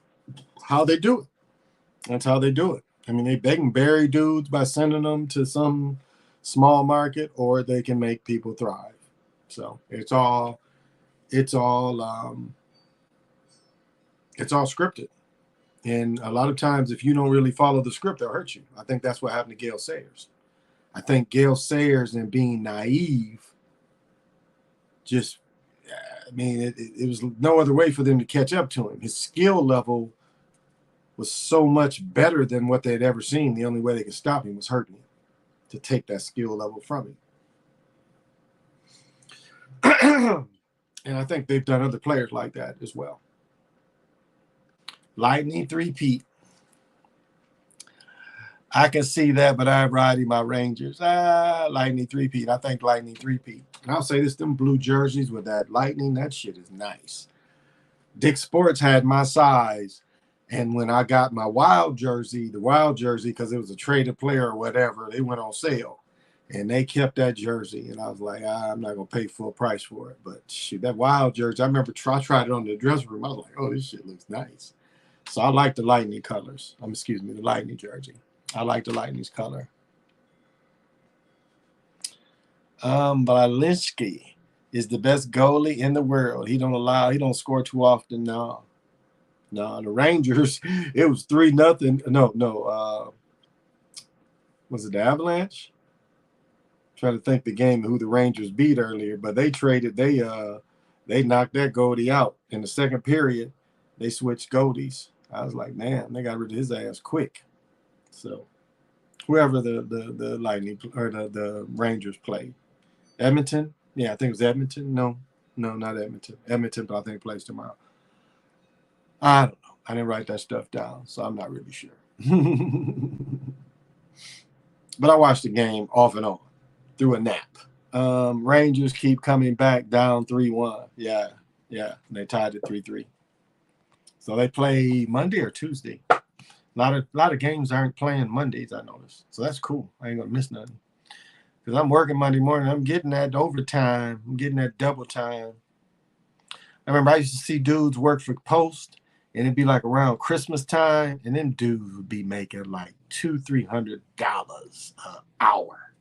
how they do it. That's how they do it. I mean, they can bury dudes by sending them to some small market, or they can make people thrive. So it's all it's all scripted. And a lot of times, if you don't really follow the script, they'll hurt you. I think that's what happened to Gale Sayers. I think Gale Sayers and being naive just, I mean, it was no other way for them to catch up to him. His skill level was so much better than what they'd ever seen. The only way they could stop him was hurting him to take that skill level from him. And I think they've done other players like that as well. Lightning three-peat. I can see that, but I'm riding my Rangers. Lightning three-peat. I think Lightning three-peat. And I'll say this, them blue jerseys with that lightning, that shit is nice. Dick Sports had my size. And when I got my wild jersey, because it was a traded player or whatever, they went on sale. And they kept that jersey. And I was like, I'm not going to pay full price for it. But shoot, that wild jersey, I remember I tried it on the dressing room. I was like, oh, this shit looks nice. So I like the Lightning colors. The Lightning jersey. I like the Lightning's color. Balinsky is the best goalie in the world. He don't score too often. No, the Rangers, it was 3-0. No. Was it the Avalanche? I'm trying to think the game of who the Rangers beat earlier, but they knocked that goalie out in the second period. They switched goalies. I was like, man, they got rid of his ass quick. So whoever the Lightning or the Rangers played. Edmonton? Yeah, I think it was Edmonton. No, not Edmonton. Edmonton, but I think plays tomorrow. I don't know. I didn't write that stuff down, so I'm not really sure. But I watched the game off and on through a nap. Rangers keep coming back down 3-1. Yeah. They tied it 3-3. So they play Monday or Tuesday. A lot of games aren't playing Mondays, I noticed. So that's cool. I ain't gonna miss nothing. Because I'm working Monday morning. I'm getting that overtime. I'm getting that double time. I remember I used to see dudes work for Post, and it'd be like around Christmas time, and then dudes would be making like $200-300 an hour.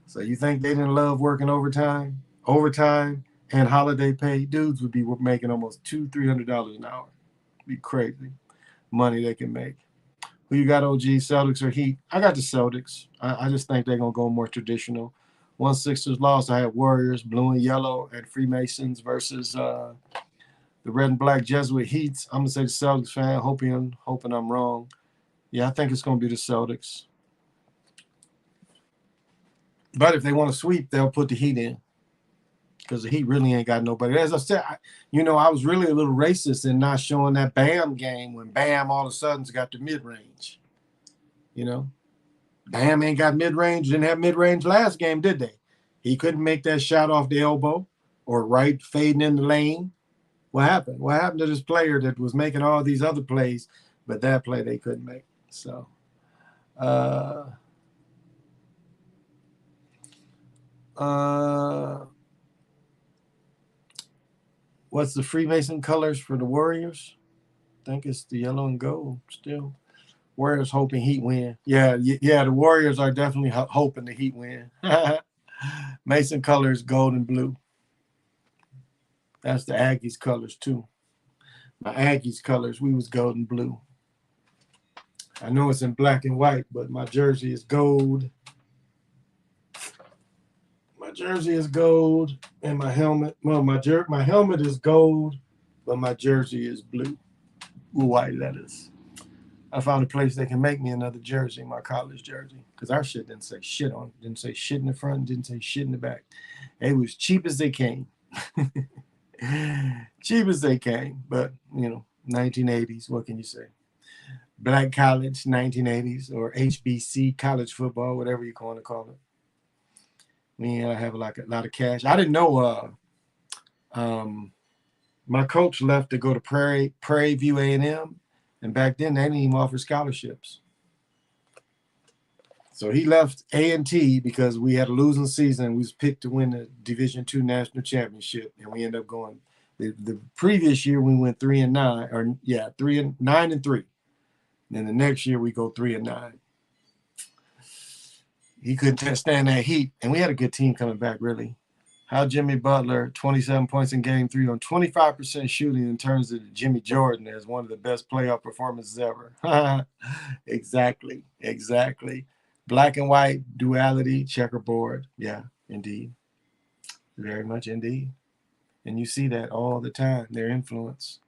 So you think they didn't love working overtime? Overtime and holiday pay, dudes would be making almost $200-300 an hour. Be crazy money they can make. Who you got, OG? Celtics or Heat? I got the Celtics. I just think they're gonna go more traditional. Once Sixers lost, I had Warriors, blue and yellow, and Freemasons versus the red and black Jesuit Heats. I'm gonna say the Celtics fan. Hoping I'm wrong. Yeah, I think it's gonna be the Celtics. But if they want to sweep, they'll put the Heat in because the Heat really ain't got nobody. As I said, I was really a little racist in not showing that Bam game when Bam all of a sudden's got the mid range. Bam ain't got mid range. Didn't have mid range last game, did they? He couldn't make that shot off the elbow or right fading in the lane. What happened? What happened to this player that was making all these other plays, but that play they couldn't make? So, what's the Freemason colors for the Warriors? I think it's the yellow and gold still. Warriors hoping Heat win. Yeah. The Warriors are definitely hoping the Heat win. Mason colors gold and blue. That's the Aggies colors too. My Aggies colors, we was gold and blue. I know it's in black and white, but my jersey is gold. My jersey is gold, and my helmet. Well, my helmet is gold, but my jersey is blue with white letters. I found a place that can make me another jersey, my college jersey, because our shit didn't say shit on it. Didn't say shit in the front, didn't say shit in the back. It was cheap as they came. Cheap as they came, but 1980s. What can you say? Black college, 1980s, or HBC, college football, whatever you want to call it. I have like a lot of cash. I didn't know. My coach left to go to Prairie View A&M, and back then they didn't even offer scholarships. So he left A&T because we had a losing season. We was picked to win the Division II national championship, and we ended up going. The previous year we went 3-9, or 9-3. Then the next year we go 3-9. He couldn't stand that heat, and we had a good team coming back. Really, how Jimmy Butler 27 points in Game 3 on 25% shooting in terms of Jimmy Jordan as one of the best playoff performances ever. Exactly. Black and white duality, checkerboard. Yeah, indeed, very much indeed, and you see that all the time. Their influence.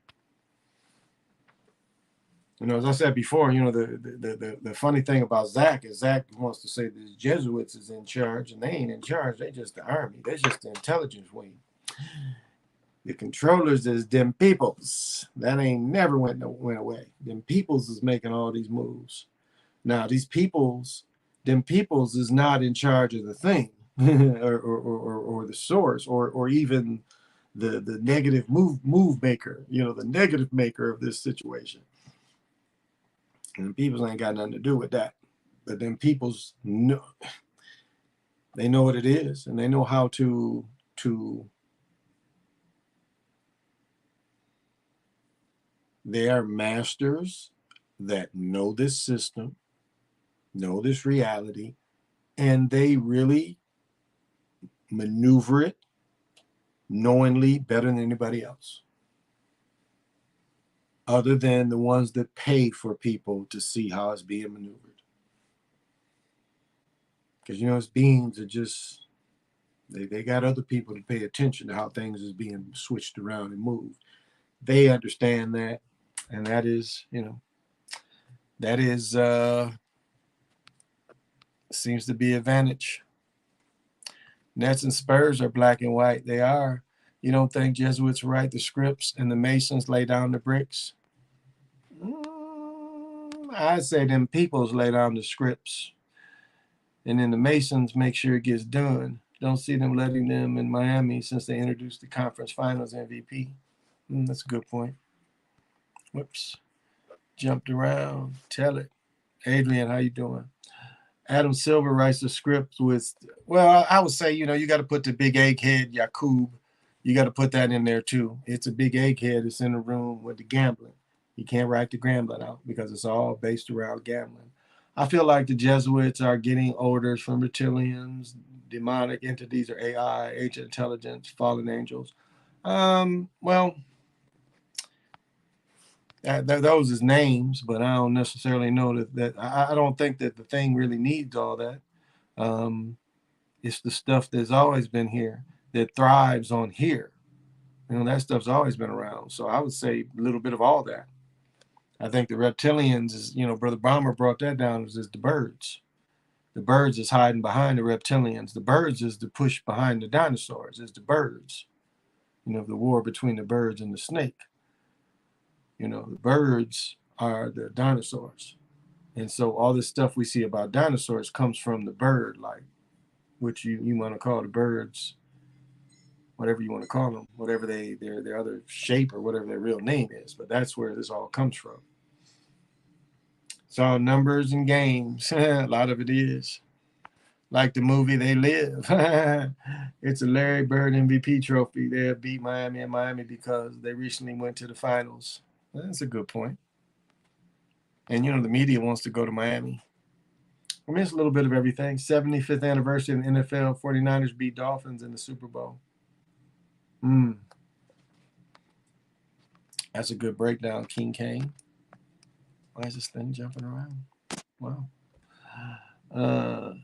As I said before, the funny thing about Zach is Zach wants to say the Jesuits is in charge, and they ain't in charge. They just the army. They're just the intelligence wing. The controllers is them peoples. That ain't never went away. Them peoples is making all these moves. Now these peoples, them peoples is not in charge of the thing, or the source, or even the negative move maker. The negative maker of this situation. And the peoples ain't got nothing to do with that. But then peoples know, they know what it is, and they know how to they are masters that know this system, know this reality, and they really maneuver it knowingly better than anybody else. Other than the ones that pay for people to see how it's being maneuvered. Because, its beings are just, they got other people to pay attention to how things is being switched around and moved. They understand that, and that is, seems to be advantage. Nets and Spurs are black and white. They are. You don't think Jesuits write the scripts and the Masons lay down the bricks? I say them peoples lay down the scripts, and then the Masons make sure it gets done. Don't see them letting them in Miami since they introduced the conference finals MVP. That's a good point. Whoops. Jumped around. Tell it. Adrian, how you doing? Adam Silver writes the script with, well, I would say, you got to put the big egghead, Yakub. You got to put that in there too. It's a big egghead that's in the room with the gambling. You can't write the gambling out because it's all based around gambling. I feel like the Jesuits are getting orders from reptilians, demonic entities, or AI, ancient intelligence, fallen angels. Well, those is names, but I don't necessarily know that I don't think that the thing really needs all that. It's the stuff that's always been here that thrives on here. That stuff's always been around. So I would say a little bit of all that. I think the reptilians is, Brother Bomber brought that down, is the birds. The birds is hiding behind the reptilians. The birds is the push behind the dinosaurs. It's the birds. The war between the birds and the snake. The birds are the dinosaurs. And so all this stuff we see about dinosaurs comes from the bird, like, which you want to call the birds, whatever you want to call them, whatever their other shape or whatever their real name is. But that's where this all comes from. It's all numbers and games. A lot of it is. Like the movie They Live. It's a Larry Bird MVP trophy. They beat Miami and Miami because they recently went to the finals. That's a good point. And, the media wants to go to Miami. It's a little bit of everything. 75th anniversary of the NFL. 49ers beat Dolphins in the Super Bowl. That's a good breakdown, King Kane. Why is this thing jumping around? Wow.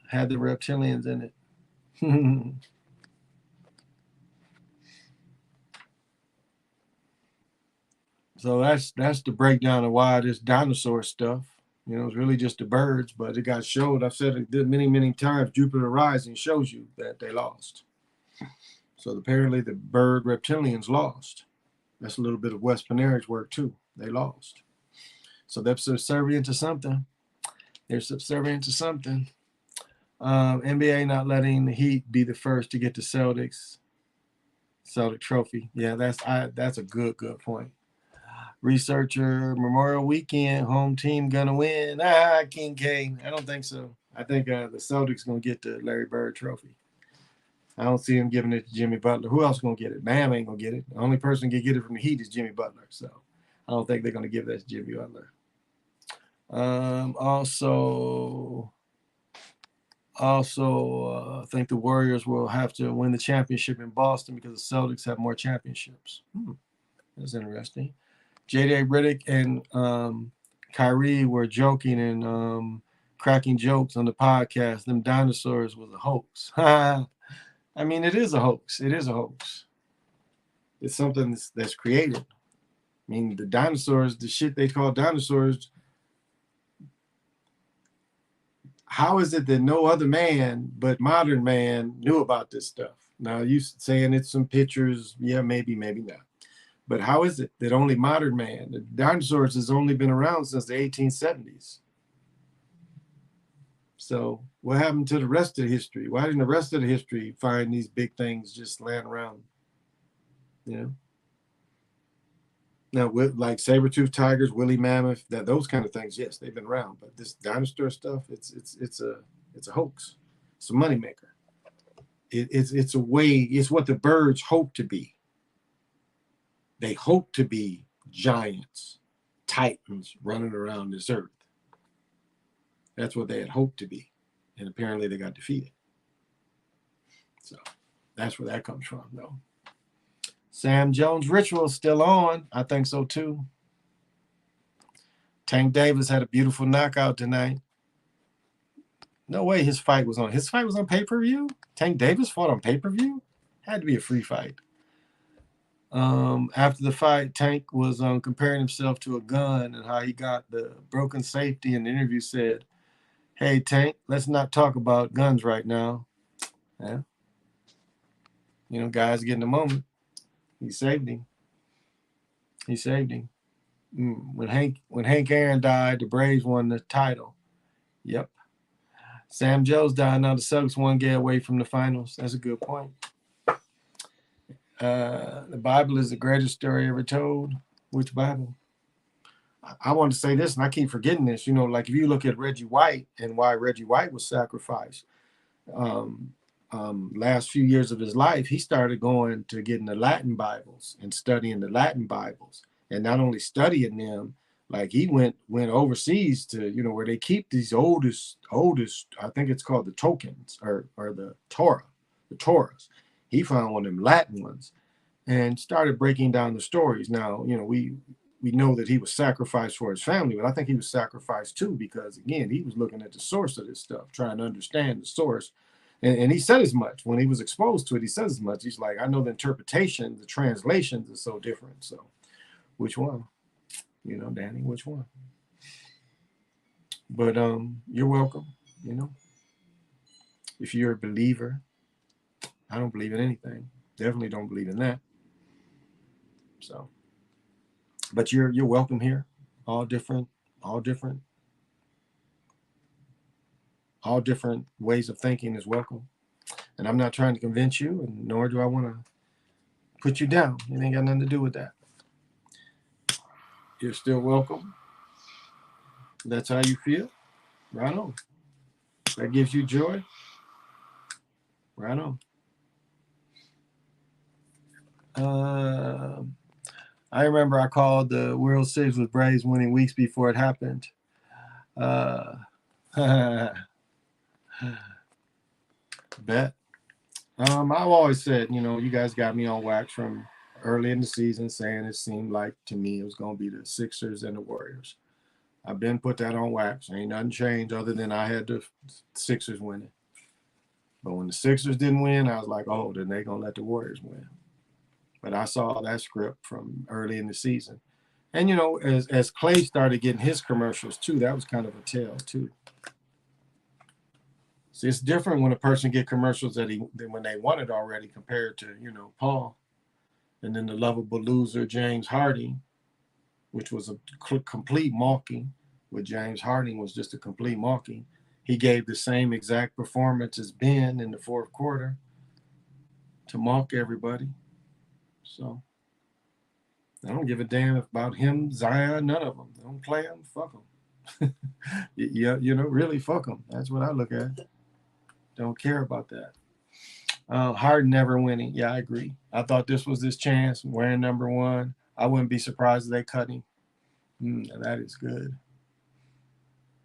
Had the reptilians in it. So that's the breakdown of why this dinosaur stuff. It's really just the birds, but it got showed. I've said it many, many times. Jupiter Rising shows you that they lost. So apparently the bird reptilians lost. That's a little bit of Wes Panarich's work too. They lost. So they're subservient to something. They're subservient to something. NBA not letting the Heat be the first to get the Celtic trophy. Yeah, that's a good point. Researcher, Memorial Weekend, home team gonna win. King K. I don't think so. I think the Celtics gonna get the Larry Bird trophy. I don't see him giving it to Jimmy Butler. Who else gonna get it? Bam ain't gonna get it. The only person who can get it from the Heat is Jimmy Butler. So I don't think they're gonna give that to Jimmy Butler. Also, I think the Warriors will have to win the championship in Boston because the Celtics have more championships. That's interesting. J.J. Redick and Kyrie were joking and cracking jokes on the podcast. Them dinosaurs was a hoax. I mean, it is a hoax. It is a hoax. It's something that's created. I mean, the dinosaurs, the shit they call dinosaurs, how is it that no other man but modern man knew about this stuff? Now, you saying it's some pictures, yeah, maybe not. But how is it that only modern man, the dinosaurs has only been around since the 1870s? So what happened to the rest of the history? Why didn't the rest of the history find these big things just laying around? Now, with like saber-toothed tigers, woolly mammoth, those kind of things, yes, they've been around. But this dinosaur stuff, it's a hoax. It's a moneymaker. It's a way. It's what the birds hope to be. They hope to be giants, titans running around this earth. That's what they had hoped to be, and apparently they got defeated. So that's where that comes from, though. Sam Jones ritual still on. I think so too. Tank Davis had a beautiful knockout tonight. No way his fight was on. His fight was on pay-per-view? Tank Davis fought on pay-per-view? Had to be a free fight. After the fight, Tank was comparing himself to a gun and how he got the broken safety, and the interview said, "Hey, Tank, let's not talk about guns right now." Yeah. Guys get in the moment. He saved him. When Hank Aaron died, the Braves won the title. Yep. Sam Jones died. Now the Celtics one game away from the finals. That's a good point. The Bible is the greatest story ever told. Which Bible? I want to say this, and I keep forgetting this. Like if you look at Reggie White and why Reggie White was sacrificed, last few years of his life, he started going to getting the Latin Bibles and studying the Latin Bibles, and not only studying them, like he went overseas to where they keep these oldest. I think it's called the tokens or the Torahs. He found one of them Latin ones and started breaking down the stories. Now we know that he was sacrificed for his family, but I think he was sacrificed too because again he was looking at the source of this stuff, trying to understand the source. And he said as much when he was exposed to it. He says as much. He's like, I know the interpretation, the translations are so different. So, which one? Danny, which one? But you're welcome. If you're a believer, I don't believe in anything. Definitely don't believe in that. So, but you're welcome here. All different ways of thinking is welcome. And I'm not trying to convince you, and nor do I want to put you down. It ain't got nothing to do with that. You're still welcome. That's how you feel. Right on. That gives you joy. Right on. I remember I called the World Series with Braves winning weeks before it happened. Bet. I've always said, you guys got me on wax from early in the season saying it seemed like to me it was going to be the Sixers and the Warriors. I've been put that on wax. Ain't nothing changed other than I had the Sixers winning. But when the Sixers didn't win, I was like, oh, then they're going to let the Warriors win. But I saw that script from early in the season. And, you know, as Clay started getting his commercials, too, that was kind of a tell, too. See, it's different when a person get commercials than when they won it already compared to, you know, Paul. And then the lovable loser, James Harden, which was a complete mocking, with James Harden was just a complete mocking. He gave the same exact performance as Ben in the fourth quarter to mock everybody. So I don't give a damn about him, Zion, none of them. They don't play them, fuck them. Yeah, you know, really fuck them. That's what I look at. Don't care about that. Harden never winning. Yeah, I agree. I thought this was his chance, wearing number 1. I wouldn't be surprised if they cut him. That is good.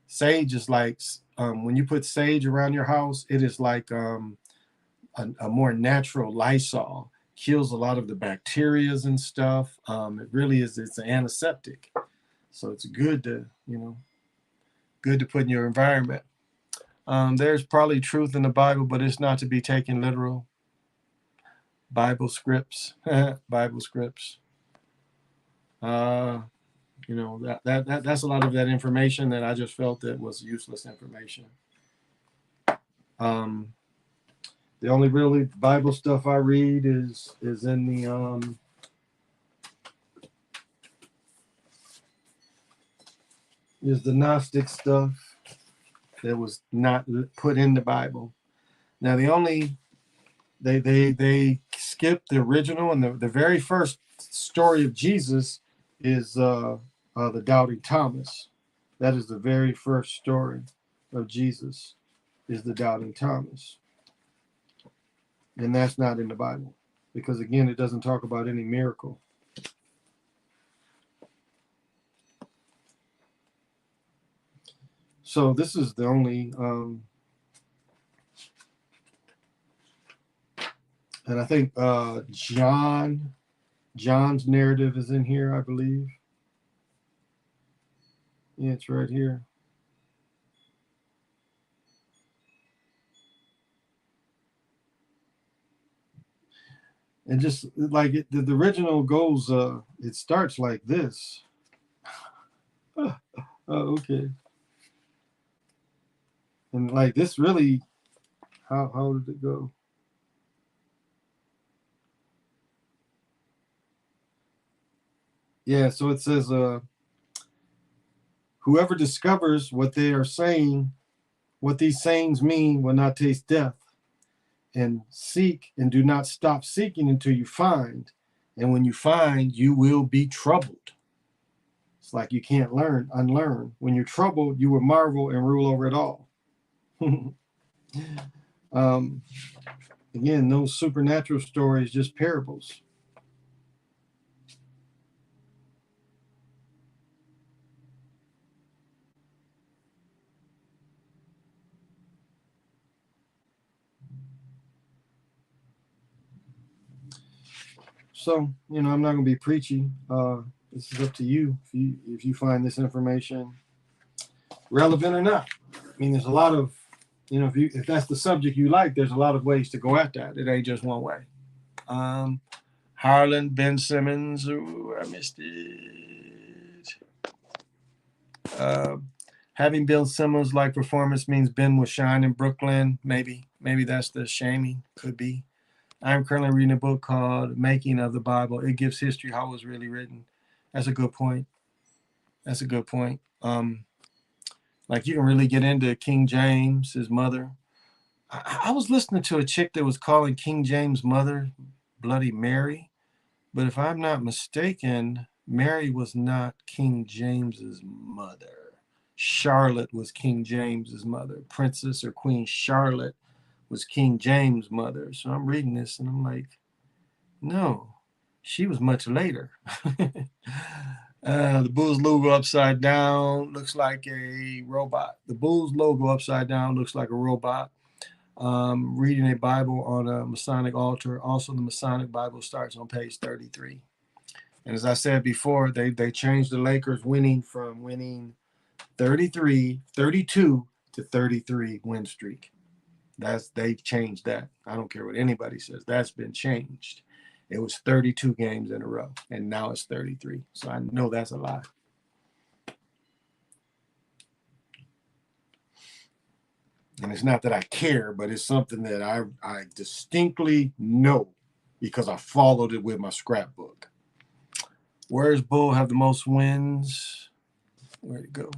Sage is like, when you put sage around your house, it is like a more natural Lysol. Kills a lot of the bacterias and stuff. It really is, it's an antiseptic. So it's good to, you know, good to put in your environment. There's probably truth in the Bible, but it's not to be taken literal. Bible scripts, Bible scripts. You know, that's a lot of that information that I just felt that was useless information. The only really Bible stuff I read is in the is the Gnostic stuff that was not put in the Bible. Now the only they skipped the original, and the very first story of Jesus is the Doubting Thomas. That is the very first story of Jesus, is the Doubting Thomas. And that's not in the Bible because, again, it doesn't talk about any miracle. So this is the only, and I think John's narrative is in here, I believe. Yeah, it's right here. And just like the original goes, it starts like this. Oh, okay. And like this really, how did it go? Yeah, so it says, whoever discovers what they are saying, what these sayings mean, will not taste death. And seek and do not stop seeking until you find. And when you find, you will be troubled. It's like you can't unlearn. When you're troubled, you will marvel and rule over it all. Again, those supernatural stories, just parables. So, you know, I'm not going to be preachy. This is up to you if you find this information relevant or not. I mean, there's a lot of, you know, if that's the subject you like, there's a lot of ways to go at that. It ain't just one way. Harlan, Ben Simmons. Ooh, I missed it. Having Bill Simmons like performance means Ben will shine in Brooklyn. Maybe that's the shaming. Could be. I'm currently reading a book called Making of the Bible. It gives history how it was really written. That's a good point. Like you can really get into King James, his mother. I was listening to a chick that was calling King James' mother Bloody Mary. But if I'm not mistaken, Mary was not King James's mother. Charlotte was King James's mother. Princess or Queen Charlotte was King James' mother. So I'm reading this and I'm like, no, she was much later. The Bulls logo upside down looks like a robot. The Bulls logo upside down looks like a robot. Reading a Bible on a Masonic altar. Also, the Masonic Bible starts on page 33. And as I said before, they changed the Lakers winning from winning 32 to 33 win streak. They've changed that. I don't care what anybody says. That's been changed. It was 32 games in a row, and now it's 33. So I know that's a lie. And it's not that I care, but it's something that I distinctly know because I followed it with my scrapbook. Warriors Bull have the most wins. Where'd it go?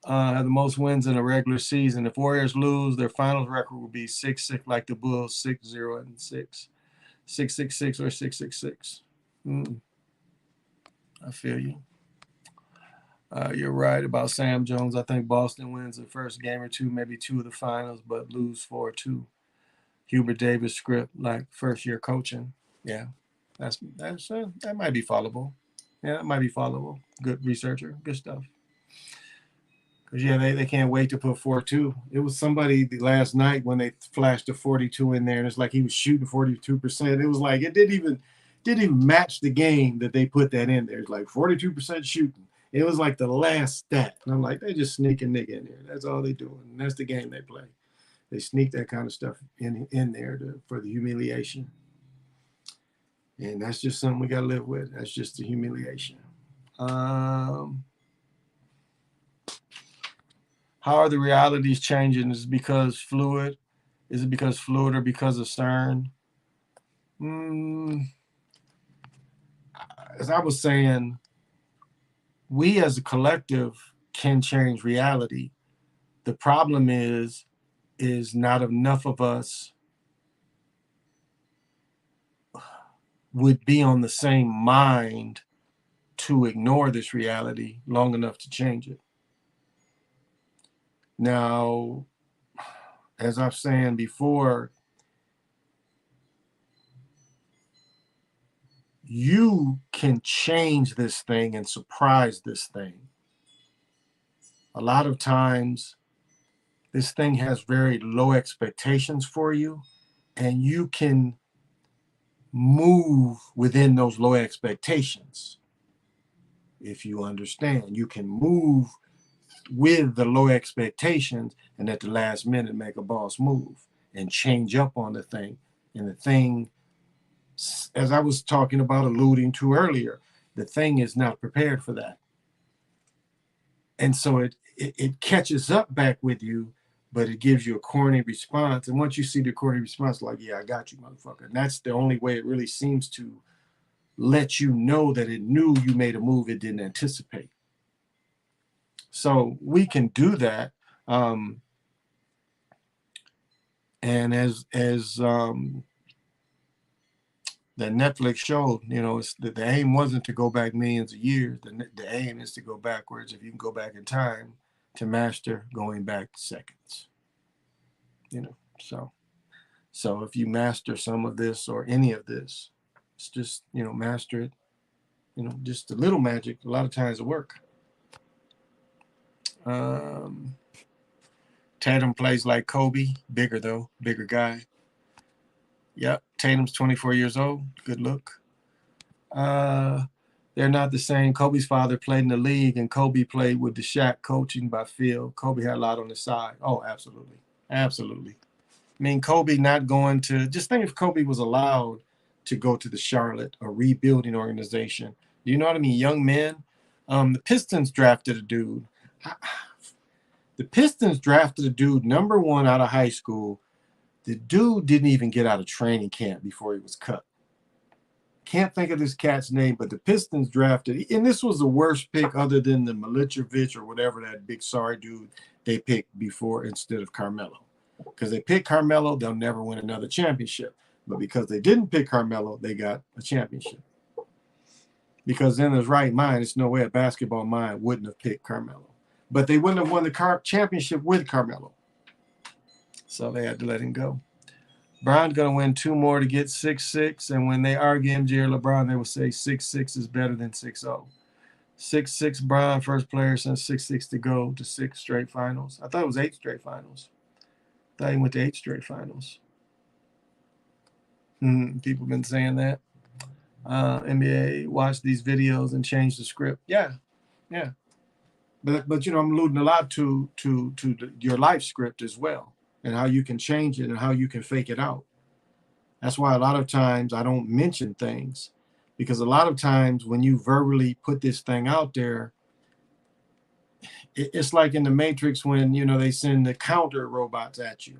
Have the most wins in a regular season. If Warriors lose, their finals record will be 6-6 like the Bulls, 6-0 and 6. 6-6-6 or 6-6-6. I feel you. You're right about Sam Jones. I think Boston wins the first game or two, maybe two of the finals, but lose 4-2. Hubert Davis script, like first year coaching. Yeah, that might be followable. Yeah, that might be followable. Good researcher, good stuff. Because yeah, they can't wait to put 4-2. It was somebody last night when they flashed a 42 in there, and it's like he was shooting 42%. It was like it didn't even match the game that they put that in there. It's like 42% shooting. It was like the last stat. And I'm like, they just sneak a nigga in there. That's all they doing. And that's the game they play. They sneak that kind of stuff in there for the humiliation. And that's just something we got to live with. That's just the humiliation. How are the realities changing? Is it because fluid? Is it because fluid or because of CERN? As I was saying, we as a collective can change reality. The problem is not enough of us would be on the same mind to ignore this reality long enough to change it. Now, as I've said before, you can change this thing and surprise this thing. A lot of times, this thing has very low expectations for you, and you can move within those low expectations. If you understand, you can move with the low expectations and at the last minute make a boss move and change up on the thing. And the thing, as I was talking about, alluding to earlier, the thing is not prepared for that. And so it catches up back with you, but it gives you a corny response. And once you see the corny response, like, yeah, I got you, motherfucker. And that's the only way it really seems to let you know that it knew you made a move it didn't anticipate. So we can do that. And as the Netflix showed, it's the aim wasn't to go back millions of years. The aim is to go backwards. If you can go back in time to master going back seconds, so if you master some of this or any of this, it's just, master it, just a little magic. A lot of times it work. Tatum plays like Kobe, bigger guy. Yep, Tatum's 24 years old. Good look. They're not the same. Kobe's father played in the league, and Kobe played with the Shaq coaching by Phil. Kobe had a lot on the side. Oh, absolutely. Absolutely. I mean, Kobe not going to, just think if Kobe was allowed to go to the Charlotte, a rebuilding organization. You know what I mean? Young men. The Pistons drafted a dude. The Pistons drafted a dude number 1 out of high school. The dude didn't even get out of training camp before he was cut. Can't think of this cat's name, but the Pistons drafted, and this was the worst pick other than the Milicevic or whatever, that big sorry dude they picked before instead of Carmelo. Because they picked Carmelo, they'll never win another championship. But because they didn't pick Carmelo, they got a championship. Because in his right mind, there's no way a basketball mind wouldn't have picked Carmelo. But they wouldn't have won the championship with Carmelo. So they had to let him go. Bron's going to win 2 more to get 6-6. And when they argue MJ or LeBron, they will say 6-6 is better than 6-0. 6-6 Bron, first player since 6-6 to go to 6 straight finals. I thought it was 8 straight finals. I thought he went to 8 straight finals. People have been saying that. NBA, watch these videos and change the script. Yeah. But you know, I'm alluding a lot to your life script as well, and how you can change it and how you can fake it out. That's why a lot of times I don't mention things, because a lot of times when you verbally put this thing out there, it's like in the Matrix when, you know, they send the counter robots at you.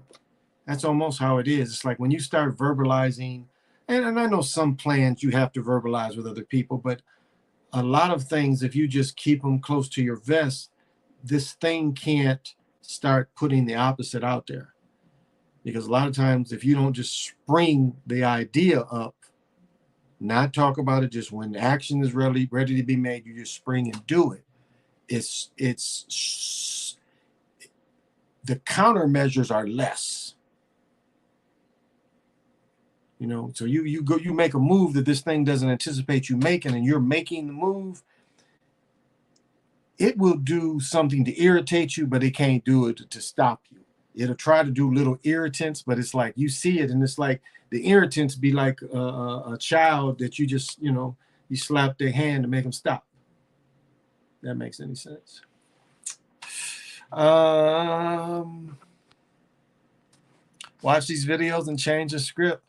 That's almost how it is. It's like when you start verbalizing, and I know some plans you have to verbalize with other people, but a lot of things, if you just keep them close to your vest, this thing can't start putting the opposite out there. Because a lot of times, if you don't just spring the idea up, not talk about it, just when action is ready to be made, you just spring and do it. It's the countermeasures are less. You know, so you make a move that this thing doesn't anticipate you making, and you're making the move. It will do something to irritate you, but it can't do it to stop you. It'll try to do little irritants, but it's like you see it, and it's like the irritants be like a child that you just, you know, you slap their hand to make them stop. That makes any sense? Watch these videos and change the script.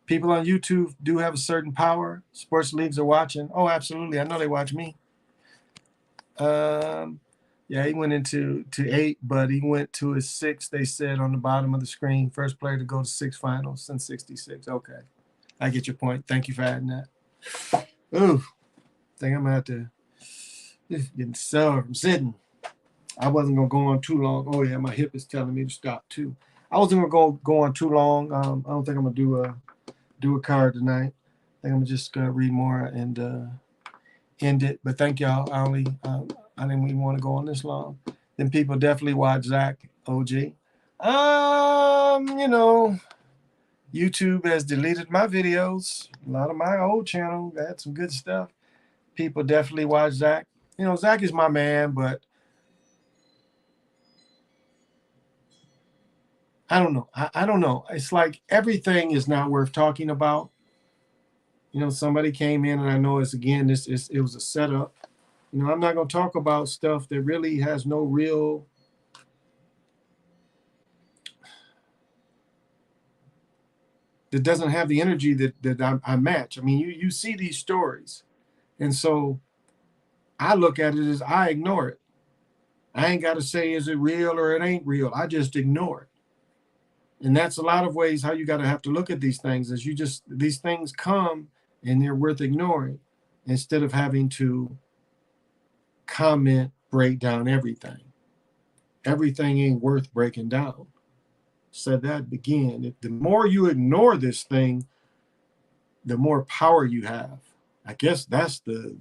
People on YouTube do have a certain power. Sports leagues are watching. Oh, absolutely. I know they watch me. Yeah, he went into 8, but he went to his 6. They said on the bottom of the screen, first player to go to 6 finals since '66. Okay, I get your point. Thank you for adding that. Ooh, think I'm gonna have to getting sore from sitting. I wasn't gonna go on too long. Oh yeah, my hip is telling me to stop too. I wasn't gonna go on too long. I don't think I'm gonna do a card tonight. I think I'm just gonna read more and end it. But thank y'all. I didn't even want to go on this long. Then people definitely watch Zach OG. You know, YouTube has deleted my videos. A lot of my old channel had some good stuff. People definitely watch Zach. You know, Zach is my man, but I don't know. I don't know. It's like everything is not worth talking about. You know, somebody came in, and I know it's again, it was a setup. You know, I'm not going to talk about stuff that really has no real that doesn't have the energy that I match. I mean, you see these stories, and so I look at it as I ignore it. I ain't got to say is it real or it ain't real. I just ignore it, and that's a lot of ways how you got to have to look at these things. Is these things come and they're worth ignoring instead of having to comment, break down everything. Everything ain't worth breaking down. Said that again. The more you ignore this thing, the more power you have. I guess that's the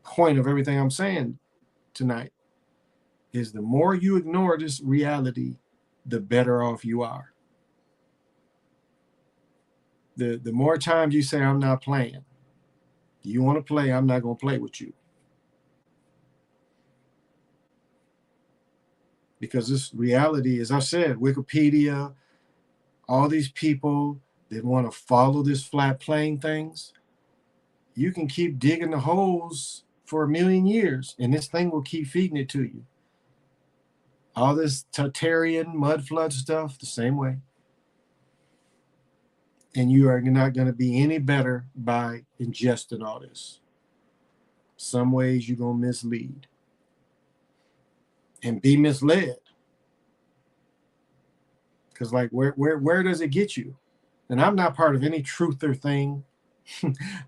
point of everything I'm saying tonight. Is the more you ignore this reality, the better off you are. The more times you say I'm not playing, you want to play, I'm not going to play with you. Because this reality, as I said, Wikipedia, all these people that want to follow this flat plane things, you can keep digging the holes for 1,000,000 years, and this thing will keep feeding it to you. All this Tartarian mud flood stuff, the same way. And you are not going to be any better by ingesting all this. Some ways you're going to mislead and be misled. Because like where does it get you? And I'm not part of any truther thing.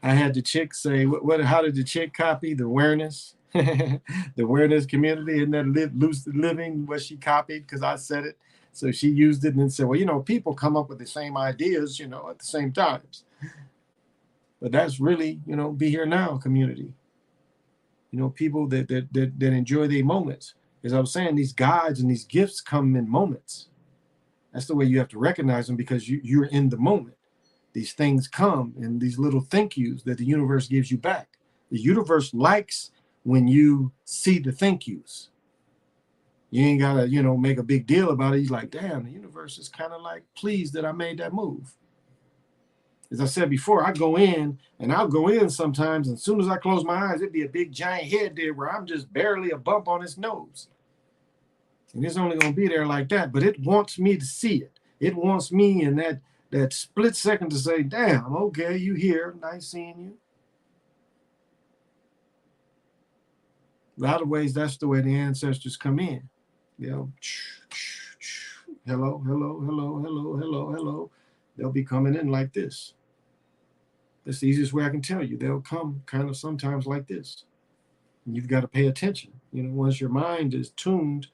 I had the chick say, how did the chick copy the awareness? The awareness community, and that lucid living, what she copied because I said it. So she used it and then said, well, you know, people come up with the same ideas, you know, at the same times. But that's really, you know, be here now community. You know, people that enjoy their moments. As I was saying, these guides and these gifts come in moments. That's the way you have to recognize them, because you're in the moment. These things come in these little thank yous that the universe gives you back. The universe likes when you see the thank yous. You ain't gotta, you know, make a big deal about it. He's like, damn, the universe is kind of like pleased that I made that move. As I said before, I go in and I'll go in sometimes, and as soon as I close my eyes, it'd be a big giant head there where I'm just barely a bump on its nose. And it's only going to be there like that, but it wants me to see it. It wants me in that split second to say, damn, okay, you here, nice seeing you. A lot of ways, that's the way the ancestors come in. You know, hello, hello, hello, hello, hello, hello. They'll be coming in like this. That's the easiest way I can tell you. They'll come kind of sometimes like this. And you've got to pay attention. You know, once your mind is tuned,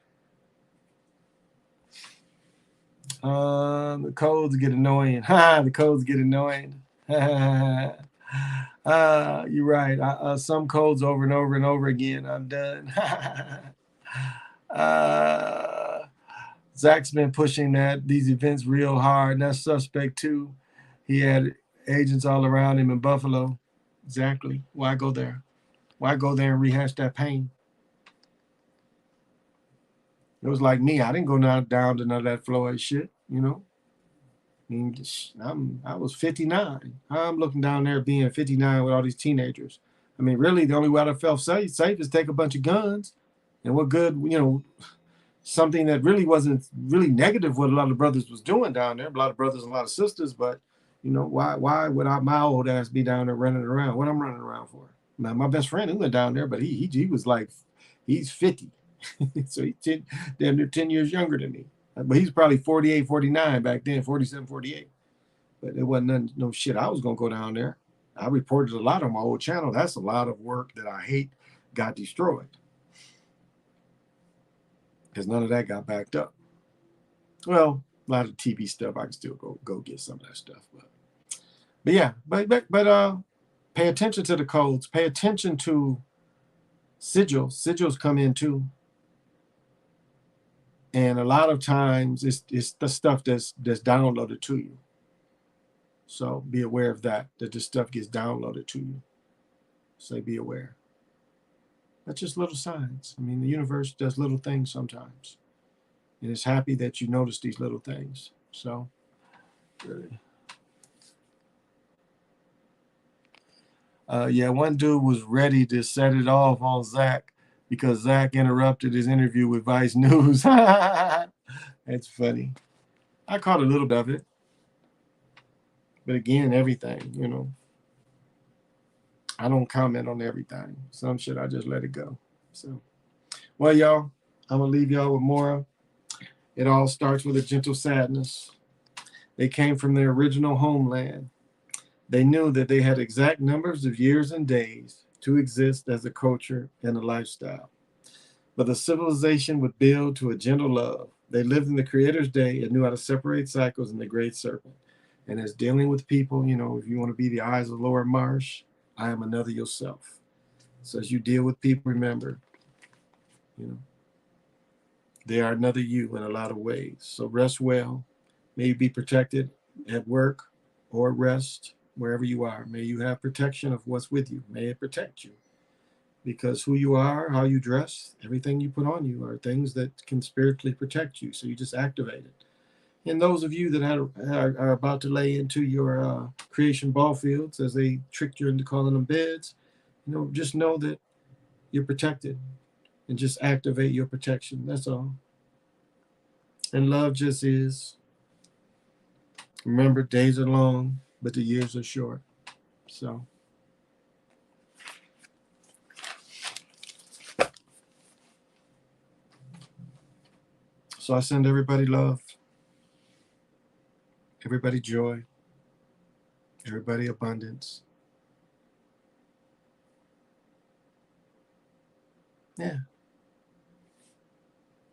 the codes get annoying. The codes get annoying. You're right. Some codes over and over and over again. I'm done. Zach's been pushing these events real hard, and that's suspect too. He had agents all around him in Buffalo. Exactly. Why go there? Why go there and rehash that pain? It was like me. I didn't go down to none of that Floyd shit, you know. I mean, I was 59. I'm looking down there being 59 with all these teenagers. I mean, really, the only way I felt safe is take a bunch of guns. And what good, you know, something that really wasn't really negative what a lot of brothers was doing down there. A lot of brothers and a lot of sisters, but, you know, why would my old ass be down there running around? What I'm running around for? Now, my best friend, who went down there, but he was like, he's 50. So he's damn near 10 years younger than me. But he's probably 48, 49 back then, 47, 48. But it wasn't no shit. I was going to go down there. I reported a lot on my old channel. That's a lot of work that I hate got destroyed. Because none of that got backed up. Well, a lot of TV stuff, I can still go get some of that stuff. But yeah, but pay attention to the codes. Pay attention to sigils. Sigils come in too. And a lot of times it's the stuff that's downloaded to you. So be aware of that this stuff gets downloaded to you. So be aware. That's just little signs. I mean, the universe does little things sometimes. And it's happy that you notice these little things. So, really. Yeah, one dude was ready to set it off on Zach because Zach interrupted his interview with Vice News. That's funny. I caught a little bit of it. But again, everything, you know. I don't comment on everything. Some shit, I just let it go. So, well, y'all, I'm going to leave y'all with more. It all starts with a gentle sadness. They came from their original homeland. They knew that they had exact numbers of years and days to exist as a culture and a lifestyle. But the civilization would build to a gentle love. They lived in the Creator's day and knew how to separate cycles in the Great Serpent. And as dealing with people, you know, if you want to be the eyes of Lord Marsh, I am another yourself. So as you deal with people, remember, you know, they are another you in a lot of ways. So rest well. May you be protected at work or rest wherever you are. May you have protection of what's with you. May it protect you. Because who you are, how you dress, everything you put on you are things that can spiritually protect you. So you just activate it. And those of you that are about to lay into your creation ball fields as they tricked you into calling them beds, you know, just know that you're protected and just activate your protection. That's all. And love just is. Remember, days are long, but the years are short. So I send everybody love, everybody joy, everybody abundance. Yeah.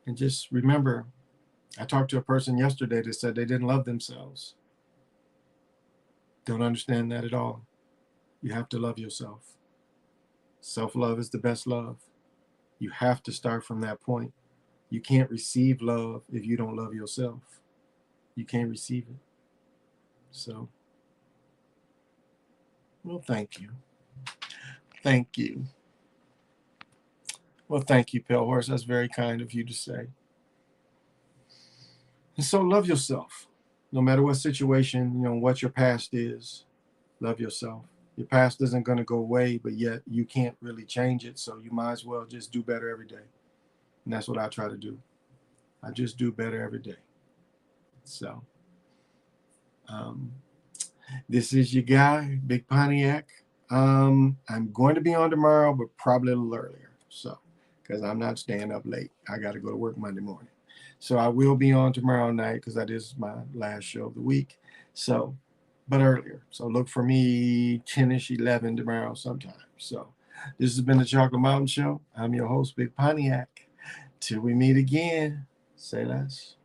And just remember, I talked to a person yesterday that said they didn't love themselves. Don't understand that at all. You have to love yourself. Self-love is the best love. You have to start from that point. You can't receive love if you don't love yourself. You can't receive it. So, well, thank you. Thank you. Well, thank you, Pale Horse. That's very kind of you to say. And so love yourself. No matter what situation, you know, what your past is. Love yourself. Your past isn't going to go away, but yet you can't really change it. So you might as well just do better every day. And that's what I try to do. I just do better every day. So um, this is your guy, Big Pontiac. I'm going to be on tomorrow, but probably a little earlier. So, because I'm not staying up late. I got to go to work Monday morning. So I will be on tomorrow night because that is my last show of the week. So, but earlier. So look for me 10ish, 11 tomorrow sometime. So this has been the Chocolate Mountain Show. I'm your host, Big Pontiac. Till we meet again, say less.